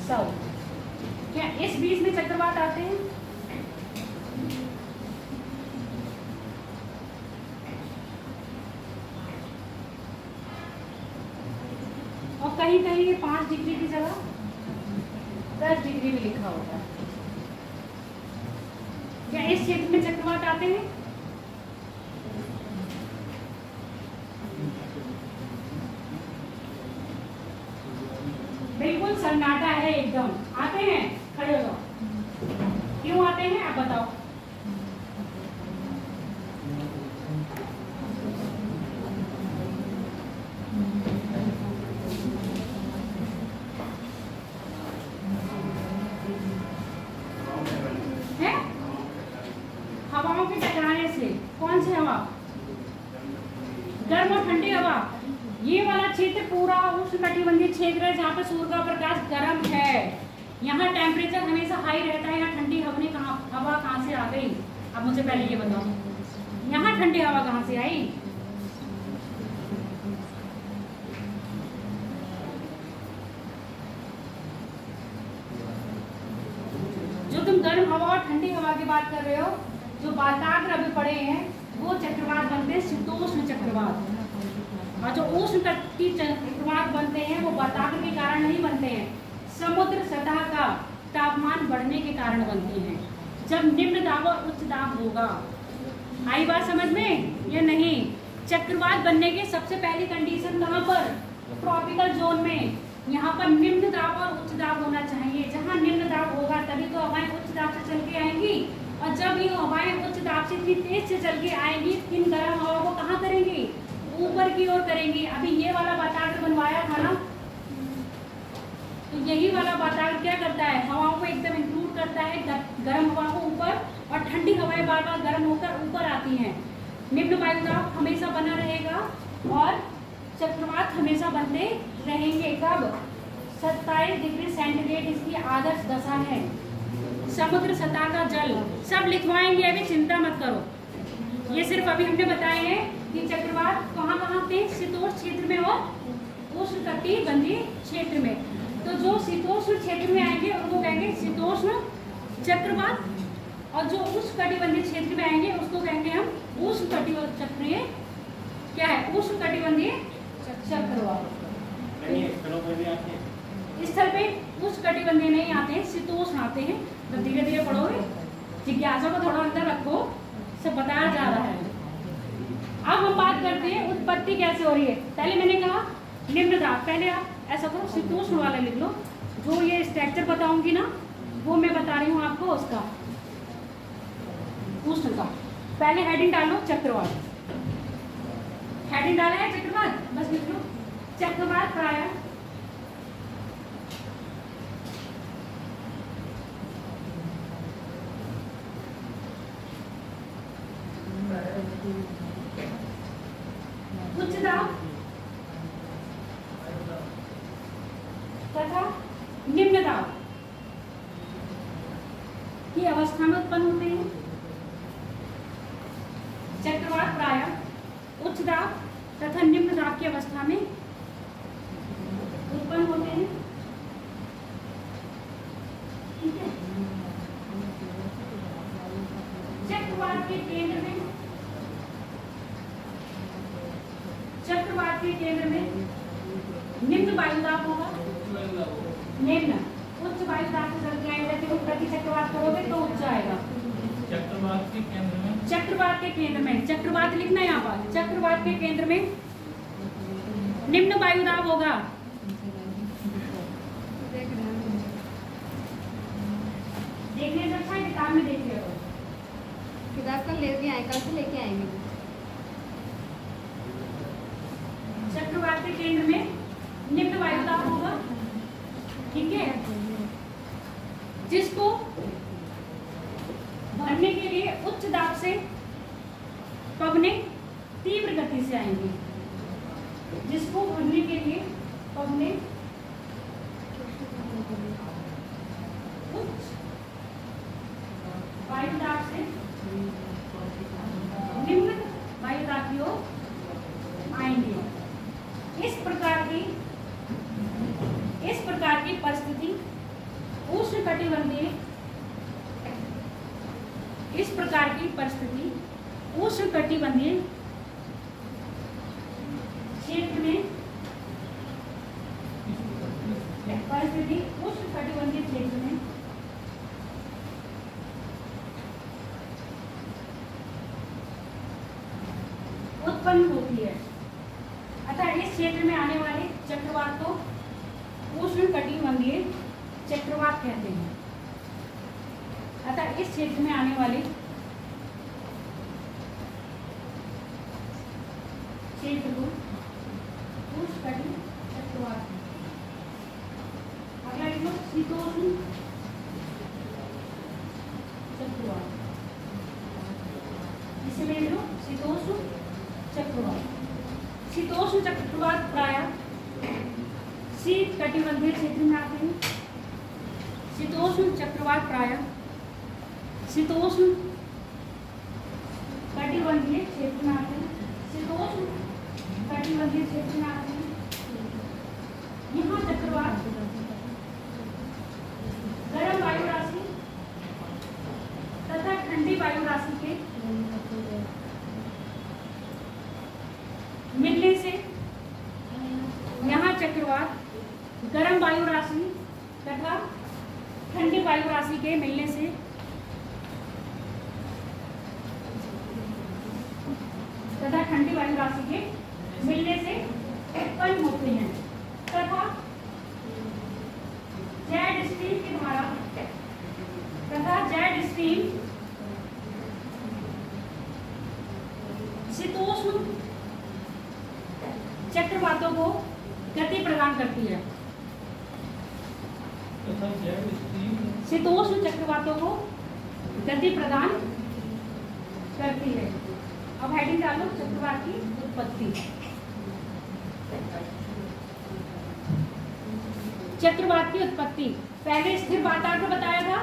साउथ। क्या इस बीच में चक्रवात आते हैं? और कहीं कहीं ये 5 डिग्री की जगह 10 डिग्री भी लिखा होता है। क्या इस क्षेत्र में चक्रवात आते हैं? बिल्कुल सन्नाटा है एकदम। आते हैं? खड़े हो जाओ। क्यों आते हैं आप बताओ। हवाओं के टकराने से। कौन सी हवा? गर्म और ठंडी हवा। ये वाला क्षेत्र पूरा उष्णकटिबंधीय क्षेत्र है जहाँ पे सूर्य का प्रकाश गर्म है। यहाँ टेम्परेचर हमेशा हाई रहता है। यहाँ ठंडी हवा कहाँ से आ गई? अब मुझे पहले ये बताओ, यहाँ ठंडी हवा कहाँ से आई? जो तुम गर्म हवा और ठंडी हवा की बात कर रहे हो, जो वाताग्र अभी पड़े हैं वो चक्रवात बनते हैं शीतोष्ण चक्रवात। और जो उष्ण कटिबंधीय चक्रवात बनते हैं वो वाताग्र के कारण नहीं बनते हैं, समुद्र सतह का तापमान बढ़ने के कारण बनते हैं। जब निम्न दाब और उच्च दाब होगा। आई बात समझ में या नहीं? चक्रवात बनने के सबसे पहली कंडीशन कहाँ पर? ट्रॉपिकल जोन में। यहाँ पर निम्न दाब और उच्च दाब होना चाहिए। जहाँ निम्न दाब होगा तभी तो हवाएं उच्च दाब से चल के आएंगी। और जब ये हवाएं उच्च दाब से इतनी तेज से चल के आएंगी, इन गर्म हवा को कहाँ करेंगी? ऊपर की ओर करेंगी। अभी ये वाला वातावरण बनवाया था ना, तो यही वाला वातावरण क्या करता है? हवाओं को एकदम इंक्लूड करता है, गर्म हवा को ऊपर, और ठंडी हवाएं बार बार गर्म होकर ऊपर आती हैं। निम्न वायुदाब हमेशा बना रहेगा और चक्रवात हमेशा बनते रहेंगे। कब? 27 डिग्री सेंटीग्रेड इसकी आदर्श दशा है। समुद्र सतह का जल सब लिखवाएंगे, अभी चिंता मत करो। ये सिर्फ अभी हमने बताए हैं कि चक्रवात कहाँ कहाँ पे? शीतोष्ण क्षेत्र में और उष्णकटिबंधीय क्षेत्र में। तो जो शीतोष्ण क्षेत्र में आएंगे उनको कहेंगे शीतोष्ण चक्रवात, और जो उष्णकटिबंधीय क्षेत्र में आएंगे उसको कहेंगे हम उष्णकटिबंधीय क्या है? उष्णकटिबंधीय चक्रवात। स्थल पे उष्णकटिबंधीय नहीं आते हैं, शीतोष्ण आते हैं। तो धीरे धीरे पढ़ोगे, जिज्ञासा को थोड़ा अंदर रखो, सब बताया जा रहा है। अब हम बात करते हैं उत्पत्ति कैसे हो रही है। पहले मैंने कहा निम्न दाब, पहले आप ऐसा करो शीतोष्ण वाला लिख लो। जो ये स्ट्रक्चर बताऊंगी ना, वो मैं बता रही हूँ आपको उसका उष्ण का। पहले हेडिंग डालो चक्रवात, हेडिंग डाला है चक्रवात, बस लिख लो चक्रवात प्राय उच्च दाब तथा निम्न दाब की अवस्था में उत्पन्न होते हैं। चक्रवात प्रायः उच्च दाब तथा निम्न दाब की अवस्था में उत्पन्न होते हैं। ठीक है। चक्रवात के केंद्र में, चक्रवात के केंद्र में निम्न वायुदाब होगा। निम्न उच्च वायुदाब से चल जाएगा, जब प्रति चक्रवात करोगे तो उच्च आएगा। चक्रवात के केंद्र में, चक्रवात के केंद्र में, चक्रवात लिखना है यहाँ पर, चक्रवात के केंद्र में निम्न वायुदाब होगा। देखने से अच्छा है किताब में देख लो। किताब कल लेके आए, कल से लेके आएंगे। चक्रवात के केंद्र में निम्न वायुदाब होगा। ठीक है, जिसको भरने के लिए उच्च दाब से पवनें तीव्र गति से आएंगी। जिसको भरने के लिए पवनें उच्च वायुदाब से निम्न वायुदाब की ओर आएंगे। इस प्रकार की परिस्थिति उष्णकटिबंधीय, इस प्रकार की परिस्थिति उष्णकटिबंधीय क्षेत्र में, परिस्थिति उष्णकटिबंधीय क्षेत्र में उत्पन्न होती है। अतः इस क्षेत्र में आने वाले चक्रवात को उष्णकटिबंधीय चक्रवात कहते हैं। अतः इस क्षेत्र में आने वाले क्षेत्र को उष्णकटिबंधीय चक्रवात। अगला लिखो शीतोष्ण चक्रवात, इसे ले लो शीतोष्ण चक्रवात। शीतोष्ण चक्रवात प्रायः शीत कटिबंधीय क्षेत्र में आते हैं। शीतोष्ण चक्रवात प्रायः शीतोष्ण कटिबंधीय क्षेत्र में आते हैं। शीतोष्ण कटिबंधीय क्षेत्र में आते हैं। यहाँ चक्रवात गर्म वायु राशि तथा ठंडी वायु राशि के मिलने से, यहाँ चक्रवात गर्म वायु राशि तथा ठंडी वायु राशि के मिलने से तथा ठंडी वायु राशि के मिलने से उत्पन्न होते हैं तथा जेट स्ट्रीम की धारा तथा जेट स्ट्रीम शीतोष्ण चक्रवातों को गति प्रदान करती है। शीतोष्ण चक्रवातों को गति प्रदान करती है। अब हेडिंग डालो चक्रवात की उत्पत्ति। चक्रवात की उत्पत्ति पहले स्थिर वातावरण में बताया था।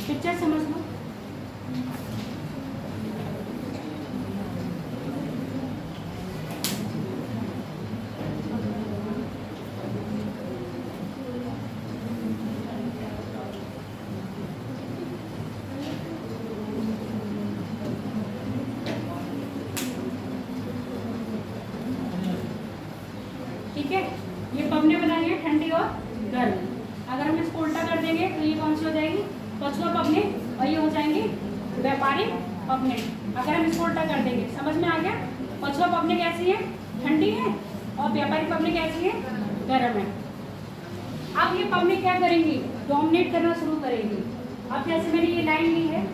पिक्चर समझ लो। ठीक है, ये पबने बनाई है ठंडी और गर्म। अगर हम इसको उल्टा कर देंगे तो ये कौन सी हो जाएगी, पछुआ पबने, और ये हो जाएंगी व्यापारिक पबने। अगर हम इसको उल्टा कर देंगे, समझ में आ गया? पछुआ पबने कैसी है, ठंडी है, और व्यापारिक पबने कैसी है, गर्म है। अब ये पबने क्या करेंगी, डोमिनेट करना शुरू करेंगी। अब जैसे मैंने ये लाइन ली है,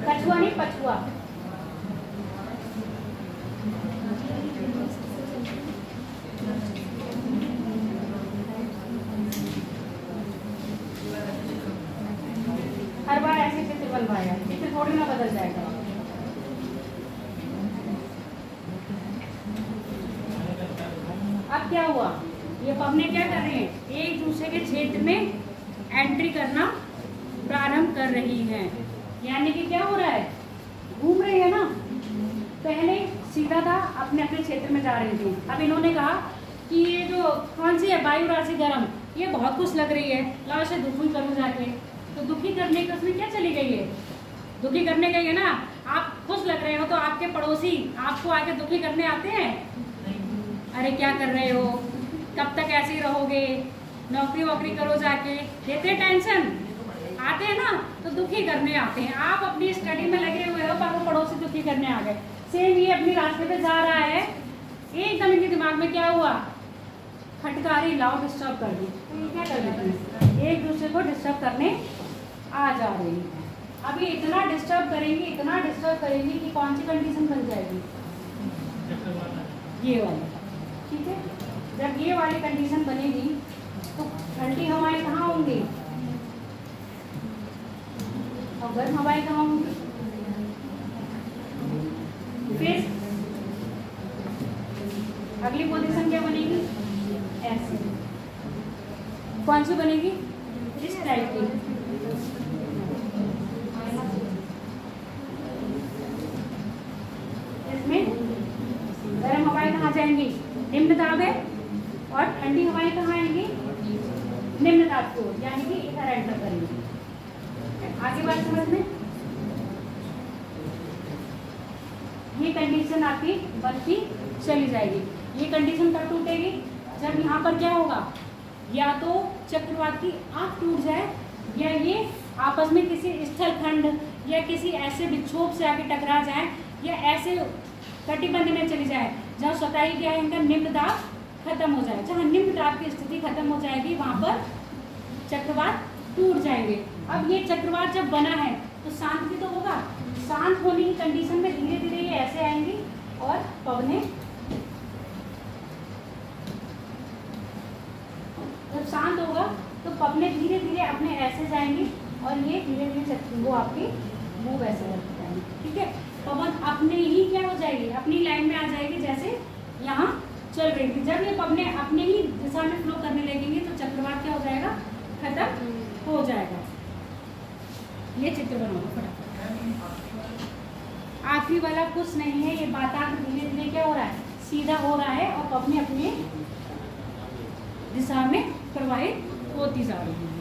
कछुआ नहीं पछुआ, हर बार ऐसे चित्र बनवाया, चित्र थोड़ी ना बदल जाएगा। अब क्या हुआ, ये पबने क्या कर रहे हैं, एक दूसरे के क्षेत्र में एंट्री करना प्रारंभ कर रही हैं। यानी कि क्या हो रहा है, घूम रही है ना। पहले सीधा था, अपने अपने क्षेत्र में जा रही थी। अब इन्होंने कहा कि ये जो कौन सी है, वायु राशि गर्म, ये बहुत खुश लग रही है, लाओ इसे दुखी करूँ जाके। तो दुखी करने के उसमें क्या चली गई है, दुखी करने गई है ना। आप खुश लग रहे हो तो आपके पड़ोसी आपको आके दुखी करने आते हैं, अरे क्या कर रहे हो, कब तक ऐसे ही रहोगे, नौकरी वोकरी करो जाके, देते टेंशन, आते हैं ना, तो दुखी करने आते हैं। आप अपनी स्टडी में लगे हुए हो पर वो पड़ोसी दुखी करने आ गए। सेम ये अपनी रास्ते पे जा रहा है, एकदम इनके दिमाग में क्या हुआ, फटकारी लाओ डिस्टर्ब कर दी। तो ये क्या कर रही है, एक दूसरे को डिस्टर्ब करने आ जा रही है। अब ये इतना डिस्टर्ब करेंगी, इतना डिस्टर्ब करेंगी कि कौन सी कंडीशन बन जाएगी, ये वाली, ठीक है। जब ये वाली कंडीशन बनेगी तो ठंडी हवाएं कहाँ होंगी और गर्म हवाएं कहाँ होंगी। फिर अगली पोजीशन क्या बनेगी, ऐसे, कौन सी बनेगी, इस टाइप की। इसमें गर्म हवाएं कहाँ जाएंगी, निम्न दाब है, और ठंडी हवाएं कहाँ आएंगी, निम्न दाब को, यानी कि इधर एंटर करेंगे। आगे बात समझ में, ये कंडीशन आपकी बनती चली जाएगी। ये कंडीशन कब टूटेगी, जब यहाँ पर क्या होगा, या तो चक्रवात की आंख टूट जाए, या ये आपस में किसी स्थल खंड या किसी ऐसे विक्षोभ से आके टकरा जाए, या ऐसे कटिबंध में चली जाए जहाँ स्वतः ही क्या है, इनका निम्न दाब खत्म हो जाए। जहाँ निम्न दाब की स्थिति खत्म हो जाएगी वहाँ पर चक्रवात टूट जाएंगे। अब ये चक्रवात जब बना है तो शांत भी तो होगा, शांत होने की कंडीशन में धीरे धीरे ये ऐसे आएंगी और पवने, जब शांत होगा तो पवने धीरे धीरे अपने ऐसे जाएंगी और ये धीरे धीरे वो आपकी मूव ऐसे करते जाएंगे, ठीक है। पवन अपने ही क्या हो जाएगी, अपनी लाइन में आ जाएगी, जैसे यहाँ चल रही थी। जब ये पवने अपने ही दिशा में फ्लो करने लगेंगे तो चक्रवात क्या हो जाएगा, खत्म हो जाएगा। ये चित्र बनाओ फटाफट। आखिरी वाला कुछ नहीं है, ये बातांक धीरे धीरे क्या हो रहा है, सीधा हो रहा है और पवने अपने दिशा में प्रवाहित होती जा रही है।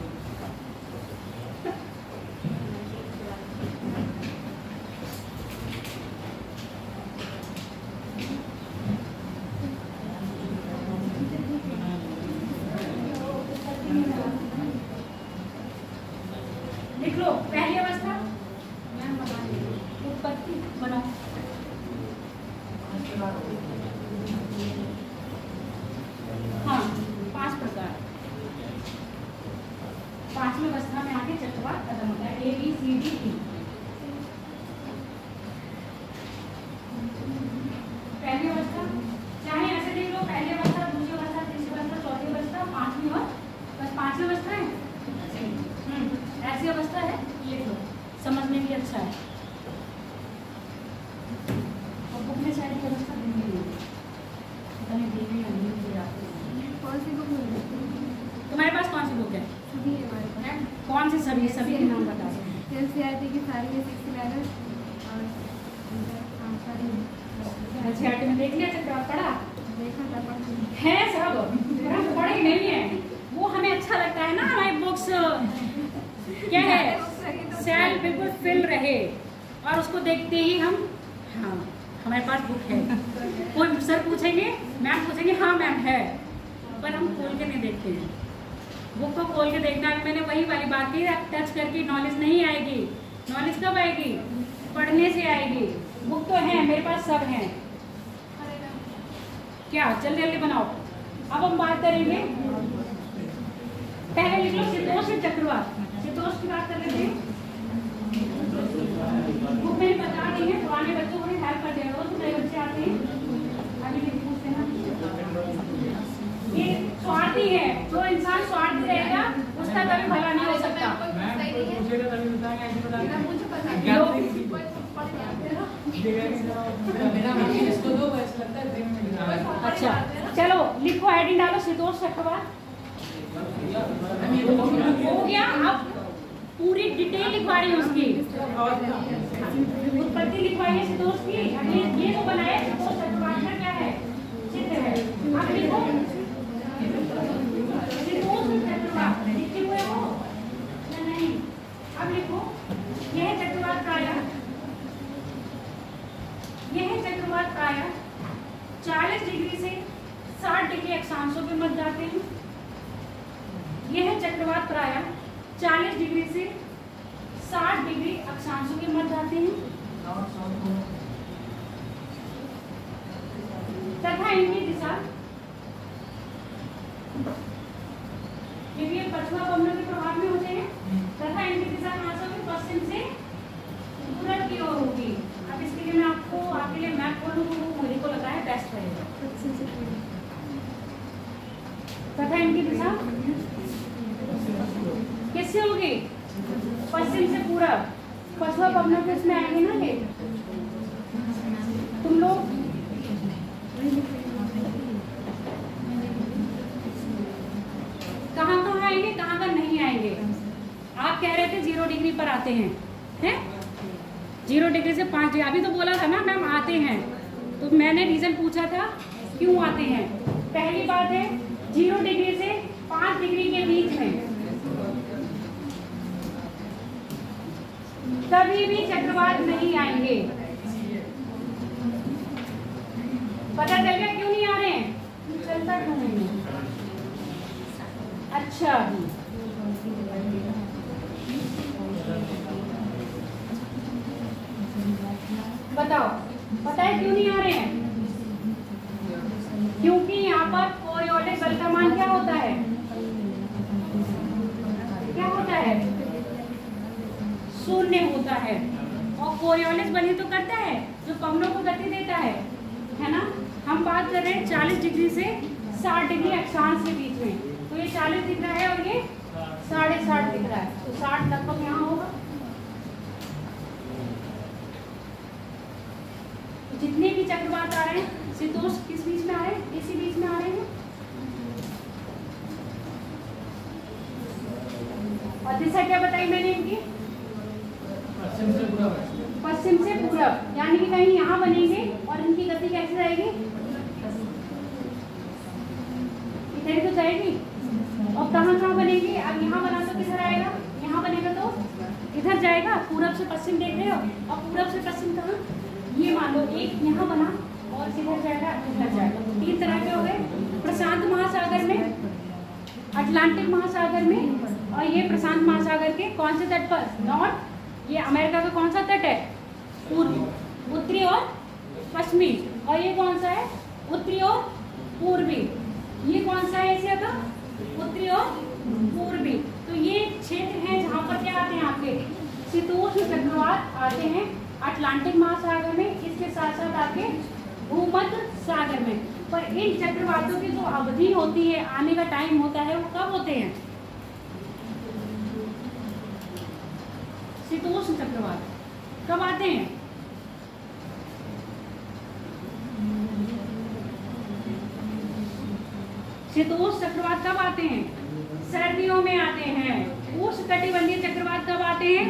लिख लो पहली अवस्था, उत्पत्ति बनाओ। हाँ, 5 प्रकार। 5वीं अवस्था में आके चक्रवात खत्म होता है, A B C D E। पहली अवस्था चाहे ऐसे देख लो, पहली अवस्था, दूसरी अवस्था, तीसरी अवस्था, चौथी अवस्था, 5वीं और बस 5वीं अवस्था है। ऐसी अवस्था है, लिख लो, समझने भी अच्छा है। और बुक में शायद अवस्था दी नहीं है, पता नहीं दी नहीं है आपको। कौन सी बुक मिल रही है तुम्हारे पास? कौन सी बुक है? सभी है हमारे पास। कौन सी सभी? सभी के नाम बता दो। एनसीईआरटी की सारी है, 6th लेवल और सारी एनसीईआरटी में देख लिया चक्रवात, पढ़ा देखा था, पढ़ है सब, पढ़े नहीं है वो। हमें अच्छा लगता है ना, हमारी बुक्स क्या है, सेल बिल्कुल फिल रहे और उसको देखते ही हम, हाँ हमारे पास बुक है। कोई सर पूछेंगे, मैम पूछेंगे, हाँ मैम है, पर हम खोल के नहीं देखते हैं। बुक को खोल के देखना है। मैंने वही वाली बात की, टच करके नॉलेज नहीं आएगी। नॉलेज कब आएगी? पढ़ने से आएगी। बुक तो है मेरे पास, सब है। क्या जल्दी जल्दी बनाओ। अब हम बात करेंगे, पहले लिख लो शीतोष्ण चक्रवात। शीतोष्ण की बात कर लेते हैं। बुक मैंने बता दी है, पुराने बच्चों को हेल्प कर देना। रोज नए बच्चे आते हैं, अभी भी पूछते हैं। ये स्वार्थी है, जो इंसान स्वार्थी रहेगा उसका कभी भला नहीं हो सकता। अच्छा चलो लिखो, हेडिंग डालो शीतोष्ण चक्रवात। हो गया। अब पूरी डिटेल लिखवाई उसकी, उत्पत्ति लिखवाई है शीतोष्ण की। अभी ये तो बनाया शीतोष्ण चक्रवात का क्या है, चित्र है। अब लिखो शीतोष्ण चक्रवात, लिखे हुए हो या नहीं? अब लिखो, यह चक्रवात प्रायः 40 डिग्री से 60 डिग्री अक्षांशों के मध्य जाते हैं। यह चक्रवात प्रायः 40 डिग्री से 60 डिग्री अक्षांशों के मध्य जाते हैं तथा इनकी दिशा, क्योंकि ये पछुआ पवनों के प्रभाव में होते हैं, तथा इनकी दिशा कहाँ से होगी? पश्चिम से पूरब की ओर होगी। अब इसके लिए मैं आपको आपके लिए मैप बोलूँ तो वो मुझे को लगा है बेस्ट रहेगा। तथा इनकी दिशा किससे होगी? पश्चिम से पूरब। पछुआ पवनों के इसमें आएंगे ना ये, तुम लोग कहाँ कहाँ आएंगे, कहाँ कहाँ नहीं आएंगे? आप कह रहे थे 0 डिग्री पर आते हैं, हैं? 0 डिग्री से 5 डिग्री। अभी तो बोला था ना मैम आते हैं, तो मैंने रीजन पूछा था क्यों आते हैं। पहली बात है 0 डिग्री से 5 डिग्री के बीच में कभी भी चक्रवात नहीं आएंगे। पता चल गया क्यों नहीं आ रहे हैं? चलता क्यों नहीं? अच्छा बताओ, पता है क्यों नहीं आ रहे हैं? क्योंकि यहाँ पर कोरियोलिस बल का मान क्या होता है? क्या होता है? 0 होता है। और कोरियोलिस बल ही तो करता है जो पवनों को गति देता है ना? हम बात कर रहे हैं 40 डिग्री से 60 डिग्री अक्षांश के बीच में, तो ये 40 दिख रहा है और ये 60.5 दिख रहा है, तो 60 लगभग यहाँ होगा। जितने भी चक्रवात आ रहे हैं शीतोष्ण किस बीच में आ रहे हैं? इसी बीच में आ रहे हैं। और दिशा क्या बताई मैंने इनकी? पश्चिम से पूरब, यानी कि कहीं यहाँ बनेंगे और इनकी गति कैसे जाएगी? इधर ही तो जाएगी। और कहाँ कहाँ बनेगी? अब यहाँ बना तो किधर आएगा? यहाँ बनेगा तो इधर जाएगा। पूरब से पश्चिम देख रहे हो, और पूरब से पश्चिम कहाँ? ये मान लो एक यहाँ बना और इधर जाएगा, इधर जाएगा। 3 तरह के हो गए। प्रशांत महासागर में, अटलांटिक महासागर में, और ये प्रशांत महासागर के कौन से तट पर? नॉर्थ। ये अमेरिका का कौन सा तट है? पूर्वी, उत्तरी और पश्चिमी। और ये कौन सा है? उत्तरी और पूर्वी। ये कौन सा है एशिया का? उत्तरी और पूर्वी। तो ये क्षेत्र है जहाँ पर क्या आते हैं आपके शीतोष्ण चक्रवात आते हैं अटलांटिक महासागर में, इसके साथ साथ आपके भूमध्य सागर में। पर इन चक्रवातों की जो अवधि होती है, आने का टाइम होता है, वो कब होते हैं? शीतोष्ण चक्रवात कब आते हैं? शीतोष्ण चक्रवात कब आते हैं? सर्दियों में आते हैं। उष्णकटिबंधीय चक्रवात कब आते हैं?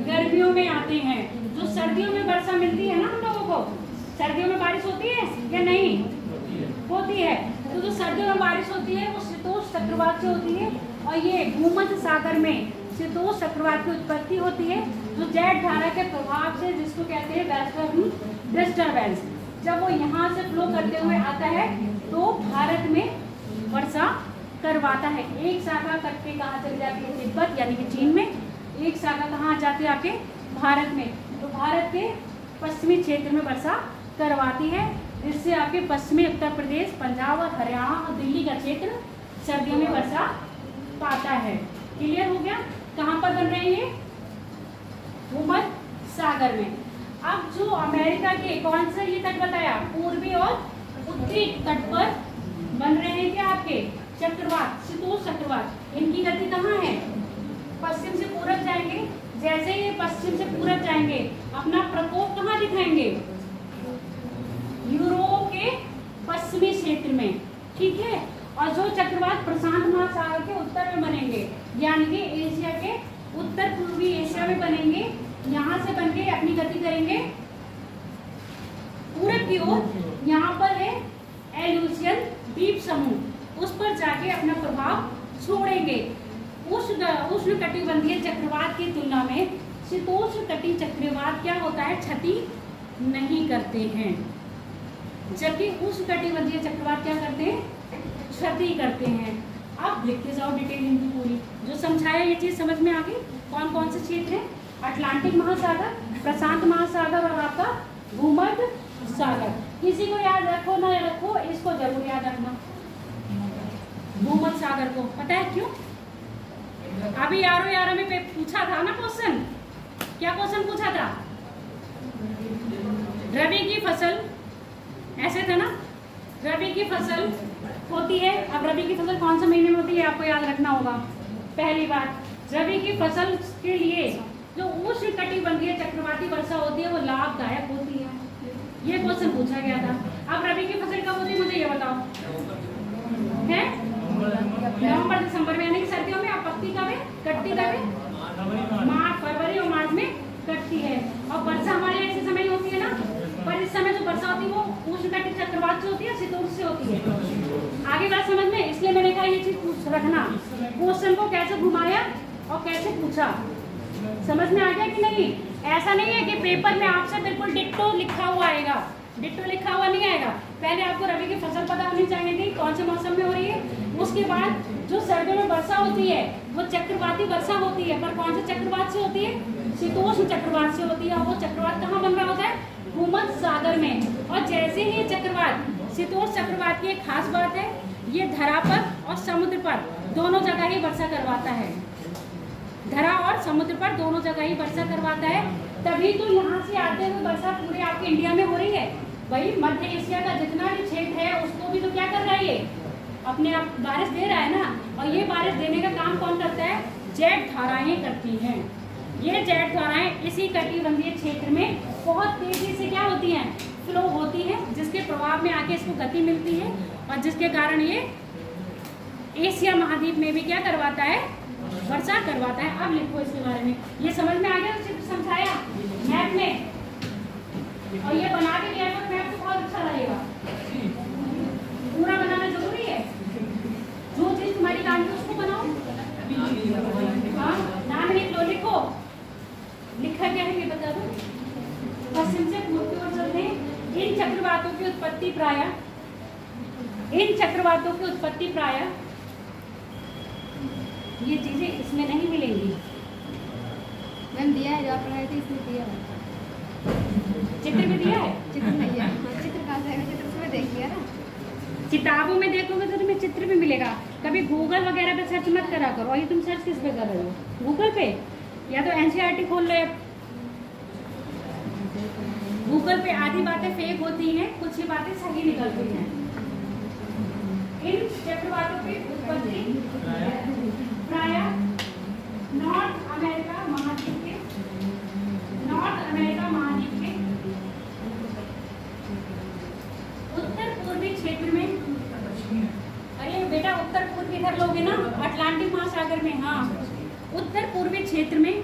गर्मियों में आते हैं। जो सर्दियों में वर्षा मिलती है ना हम लोगों को, सर्दियों में बारिश होती है या नहीं होती है? तो जो सर्दियों में बारिश होती है वो शीतोष्ण चक्रवात से होती है। और ये भूमध्य सागर में शीतोष्ण चक्रवात की उत्पत्ति होती है जो जेट धारा के प्रभाव से, जिसको कहते हैं वेस्टर्न डिस्टर्बेंस, जब वो यहाँ से फ्लो करते हुए आता है तो भारत में वर्षा करवाता है। एक शाखा करके कहाँ चली जाती है? तिब्बत यानी कि चीन में। एक शाखा कहाँ जाती है? आके भारत में। तो भारत के पश्चिमी क्षेत्र में वर्षा करवाती है, जिससे आपके पश्चिमी उत्तर प्रदेश, पंजाब और हरियाणा और दिल्ली का क्षेत्र सर्दियों में वर्षा पाता है। क्लियर हो गया? कहाँ पर बन रहे हैं? भूमध्य सागर में। अब जो अमेरिका के कौन सा ये तट बताया? पूर्वी और उत्तरी तट पर बन रहे हैं क्या आपके चक्रवात, शीतोष्ण चक्रवात। इनकी गति कहाँ है? पश्चिम से पूरब जाएंगे। जैसे ये पश्चिम से पूरब जाएंगे अपना प्रकोप कहाँ दिखाएंगे? यूरोप के पश्चिमी क्षेत्र में, ठीक है। और जो चक्रवात प्रशांत महासागर के उत्तर में बनेंगे, यानी कि एशिया के उत्तर पूर्वी एशिया में बनेंगे। यहाँ से बन के अपनी गति करेंगे पूरब की ओर। यहाँ पर है एल्यूसियन द्वीप समूह, उस पर जाके अपना प्रभाव छोड़ेंगे। उष्ण कटिबंधीय चक्रवात की तुलना में शीतोष्ण कटिबंधीय चक्रवात क्या होता है? क्षति नहीं करते हैं, जबकि उष्ण कटिबंधीय चक्रवात क्या करते हैं? क्षति करते हैं। अब लिखते जाओ डिटेल इनकी पूरी, जो समझाया ये चीज समझ में आ गई। कौन कौन से क्षेत्र है? अटलांटिक महासागर, प्रशांत महासागर और आपका भूमध्य सागर। किसी को याद रखो ना रखो, इसको जरूर याद रखना। भूमध्य सागर को पता है क्यों? अभी यारों में पूछा था ना क्वेश्चन। क्या क्वेश्चन पूछा था? रबी की फसल, ऐसे था ना, रबी की फसल होती है। अब रबी की फसल कौन से महीने में होती है आपको याद रखना होगा। पहली बात, रबी की फसल के लिए जो उष्ण कटिबंधीय चक्रवाती वर्षा होती है वो लाभदायक होती है। ये क्वेश्चन पूछा गया था। अब रबी की फसल कब होती है मुझे ये बताओ? है नवंबर दिसंबर में, यानी कि सर्दियों में। अब पकती कब है? कटती कब है? मार्च, फरवरी और मार्च में कटती है। और वर्षा हमारे ऐसे समय होती है ना, पर इस समय जो वर्षा होती है वो उष्ण कटिबंधीय चक्रवात से होती है, शीतोष्ण से होती है। आगे बात समझ में, इसलिए मैंने कहा ये चीज पूछ रखना। क्वेश्चन को कैसे घुमाया और कैसे पूछा, समझ में आ गया कि नहीं? ऐसा नहीं है कि पेपर में आपसे बिल्कुल डिट्टो लिखा हुआ आएगा। डिट्टो लिखा हुआ नहीं आएगा। पहले आपको रबी की फसल पता होनी चाहिए थी कौन से मौसम में हो रही है। उसके बाद जो सर्दियों में वर्षा होती है वो चक्रवाती वर्षा होती है, पर कौन से चक्रवात से होती है? शीतोष्ण चक्रवात से होती है। और वो चक्रवात कहाँ बन रहा होता है? भूमध्य सागर में। और जैसे ही चक्रवात, शीतोष्ण चक्रवात की एक खास बात है, ये धरा पर और समुद्र पर दोनों जगह ही वर्षा करवाता है। धरा और समुद्र पर दोनों जगह ही वर्षा करवाता है। तभी तो यहाँ से आते हुए वर्षा पूरे आपके इंडिया में हो रही है। वही मध्य एशिया का जितना भी क्षेत्र है उसको भी तो क्या कर रहा है? ये अपने आप बारिश दे रहा है ना। और ये बारिश देने का काम कौन करता है? जेट धाराएं करती हैं। ये जेट धाराएं इसी कटिबंधीय क्षेत्र में बहुत तेजी से क्या होती हैं? फ्लो होती है, जिसके प्रभाव में आके इसको गति मिलती है और जिसके कारण ये एशिया महाद्वीप में भी क्या करवाता है? वर्षा करवाता है। अब लिखो इसके बारे में। ये समझ में आ गया? चित्र समझाया मैप में, और ये बना के लिया तो मैप तो बहुत अच्छा रहेगा। पूरा बनाना जरूरी है। जो चीज तुम्हारी काम है उसको बनाओ। हाँ, नाम लिख लो। लिखो, लिखा क्या है ये बता दो। पश्चिम से पूर्व की ओर चलते हैं। इन चक्रवातों की उत्पत्ति प्रायः ये चीजें इसमें नहीं मिलेंगी। मैम दिया है, जो आप पढ़ाए थे इसमें दिया है। चित्र में दिया है? चित्र नहीं है। चित्र कहाँ से आएगा? चित्र से देख लिया ना। किताबों में देखोगे तो तुम्हें चित्र भी मिलेगा। कभी गूगल वगैरह पे सर्च मत करा करो। और ये तुम सर्च किस पे कर रहे हो? गूगल पे? या तो एनसीईआरटी खोल लो। गूगल पे आधी बातें फेक होती हैं, कुछ ही बातें सही निकलती हैं। इन चक्रवातों की उत्पत्ति प्रायः नॉर्थ अमेरिका महाद्वीप के उत्तर पूर्वी क्षेत्र में। अरे बेटा, उत्तर पूर्वी इधर लोगे ना, अटलांटिक महासागर में। हाँ, उत्तर पूर्वी क्षेत्र में,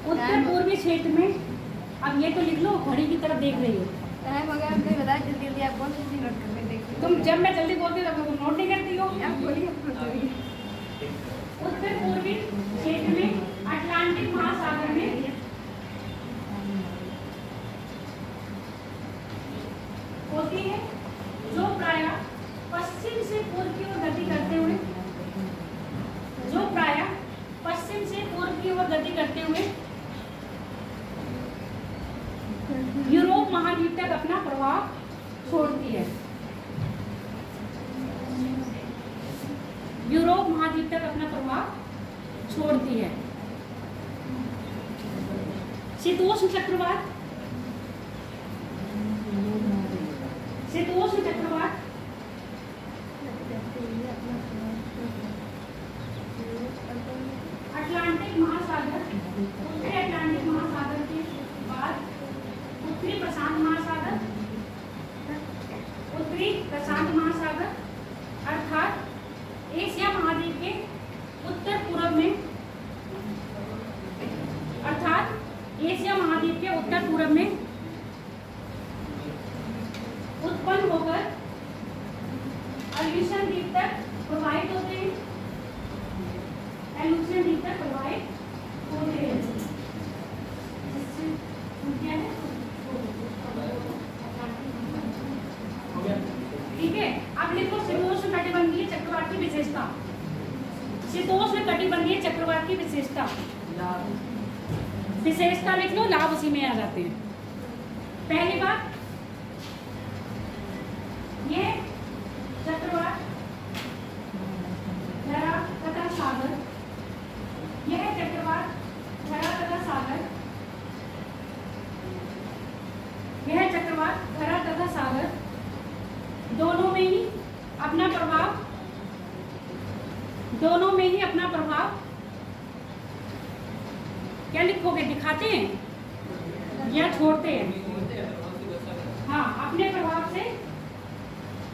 उत्तर पूर्वी क्षेत्र में। अब ये तो लिख लो, घड़ी की तरफ देख रही हो। टाइम हो गया, हमने बताया जल्दी जल्दी। आप बहुत जल्दी नोट करके देखो। तुम जब मैं जल्दी बोलती हूँ तब तुम नोट नहीं करती हो। आप बोलिए। उत्तर पूर्वी क्षेत्र में अटलांटिक महासागर में होती है, जो प्रायः पश्चिम से पूर्व की ओर गति करते हुए यूरोप महाद्वीप तक अपना प्रभाव छोड़ती है। यूरोप महाद्वीप तक अपना प्रभाव छोड़ती है। शीतोष्ण चक्रवात, शीतोष्ण चक्रवात अटलांटिक महासागर, उत्तरी अटलांटिक महासागर के बाद उत्तरी प्रशांत महासागर, उत्तरी प्रशांत महासागर अर्थात एशिया महाद्वीप के उत्तर पूर्व में, अर्थात एशिया महाद्वीप के उत्तर पूर्व में उत्पन्न होकर अल्यूशन द्वीप तक प्रवाहित होते हैं, अल्यूशन द्वीप तक प्रवाहित होते हैं। ठीक है, आप लिखो शीतोष्ण कटिबंधीय चक्रवात की विशेषता। शीतोष्ण कटिबंधीय चक्रवात की विशेषता, विशेषता लिख लो, लाभ उसी में आ जाते हैं। पहली बात, ये चक्रवात धरा तथा सागर, यह चक्रवात धरा तथा सागर, यह चक्रवात धरा तथा सागर दोनों में ही अपना प्रभाव, दोनों में ही अपना प्रभाव क्या लिखोगे, दिखाते हैं या छोड़ते हैं? हाँ, अपने प्रभाव से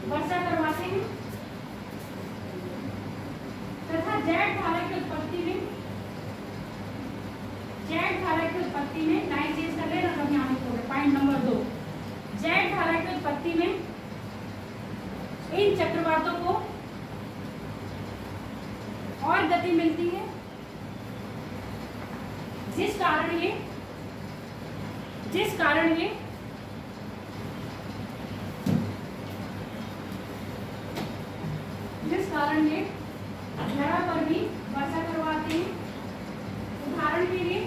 वर्षा करवाते हैं तथा जेट धारा की उत्पत्ति में, जेट धारा की उत्पत्ति में लाइन चेंज कर ले रहा यहाँ लिखोगे। पॉइंट नंबर 2, जेट धारा की उत्पत्ति में इन चक्रवातों को और गति मिलती है, जिस कारण ये धरा पर भी वर्षा करवाते हैं। उदाहरण के लिए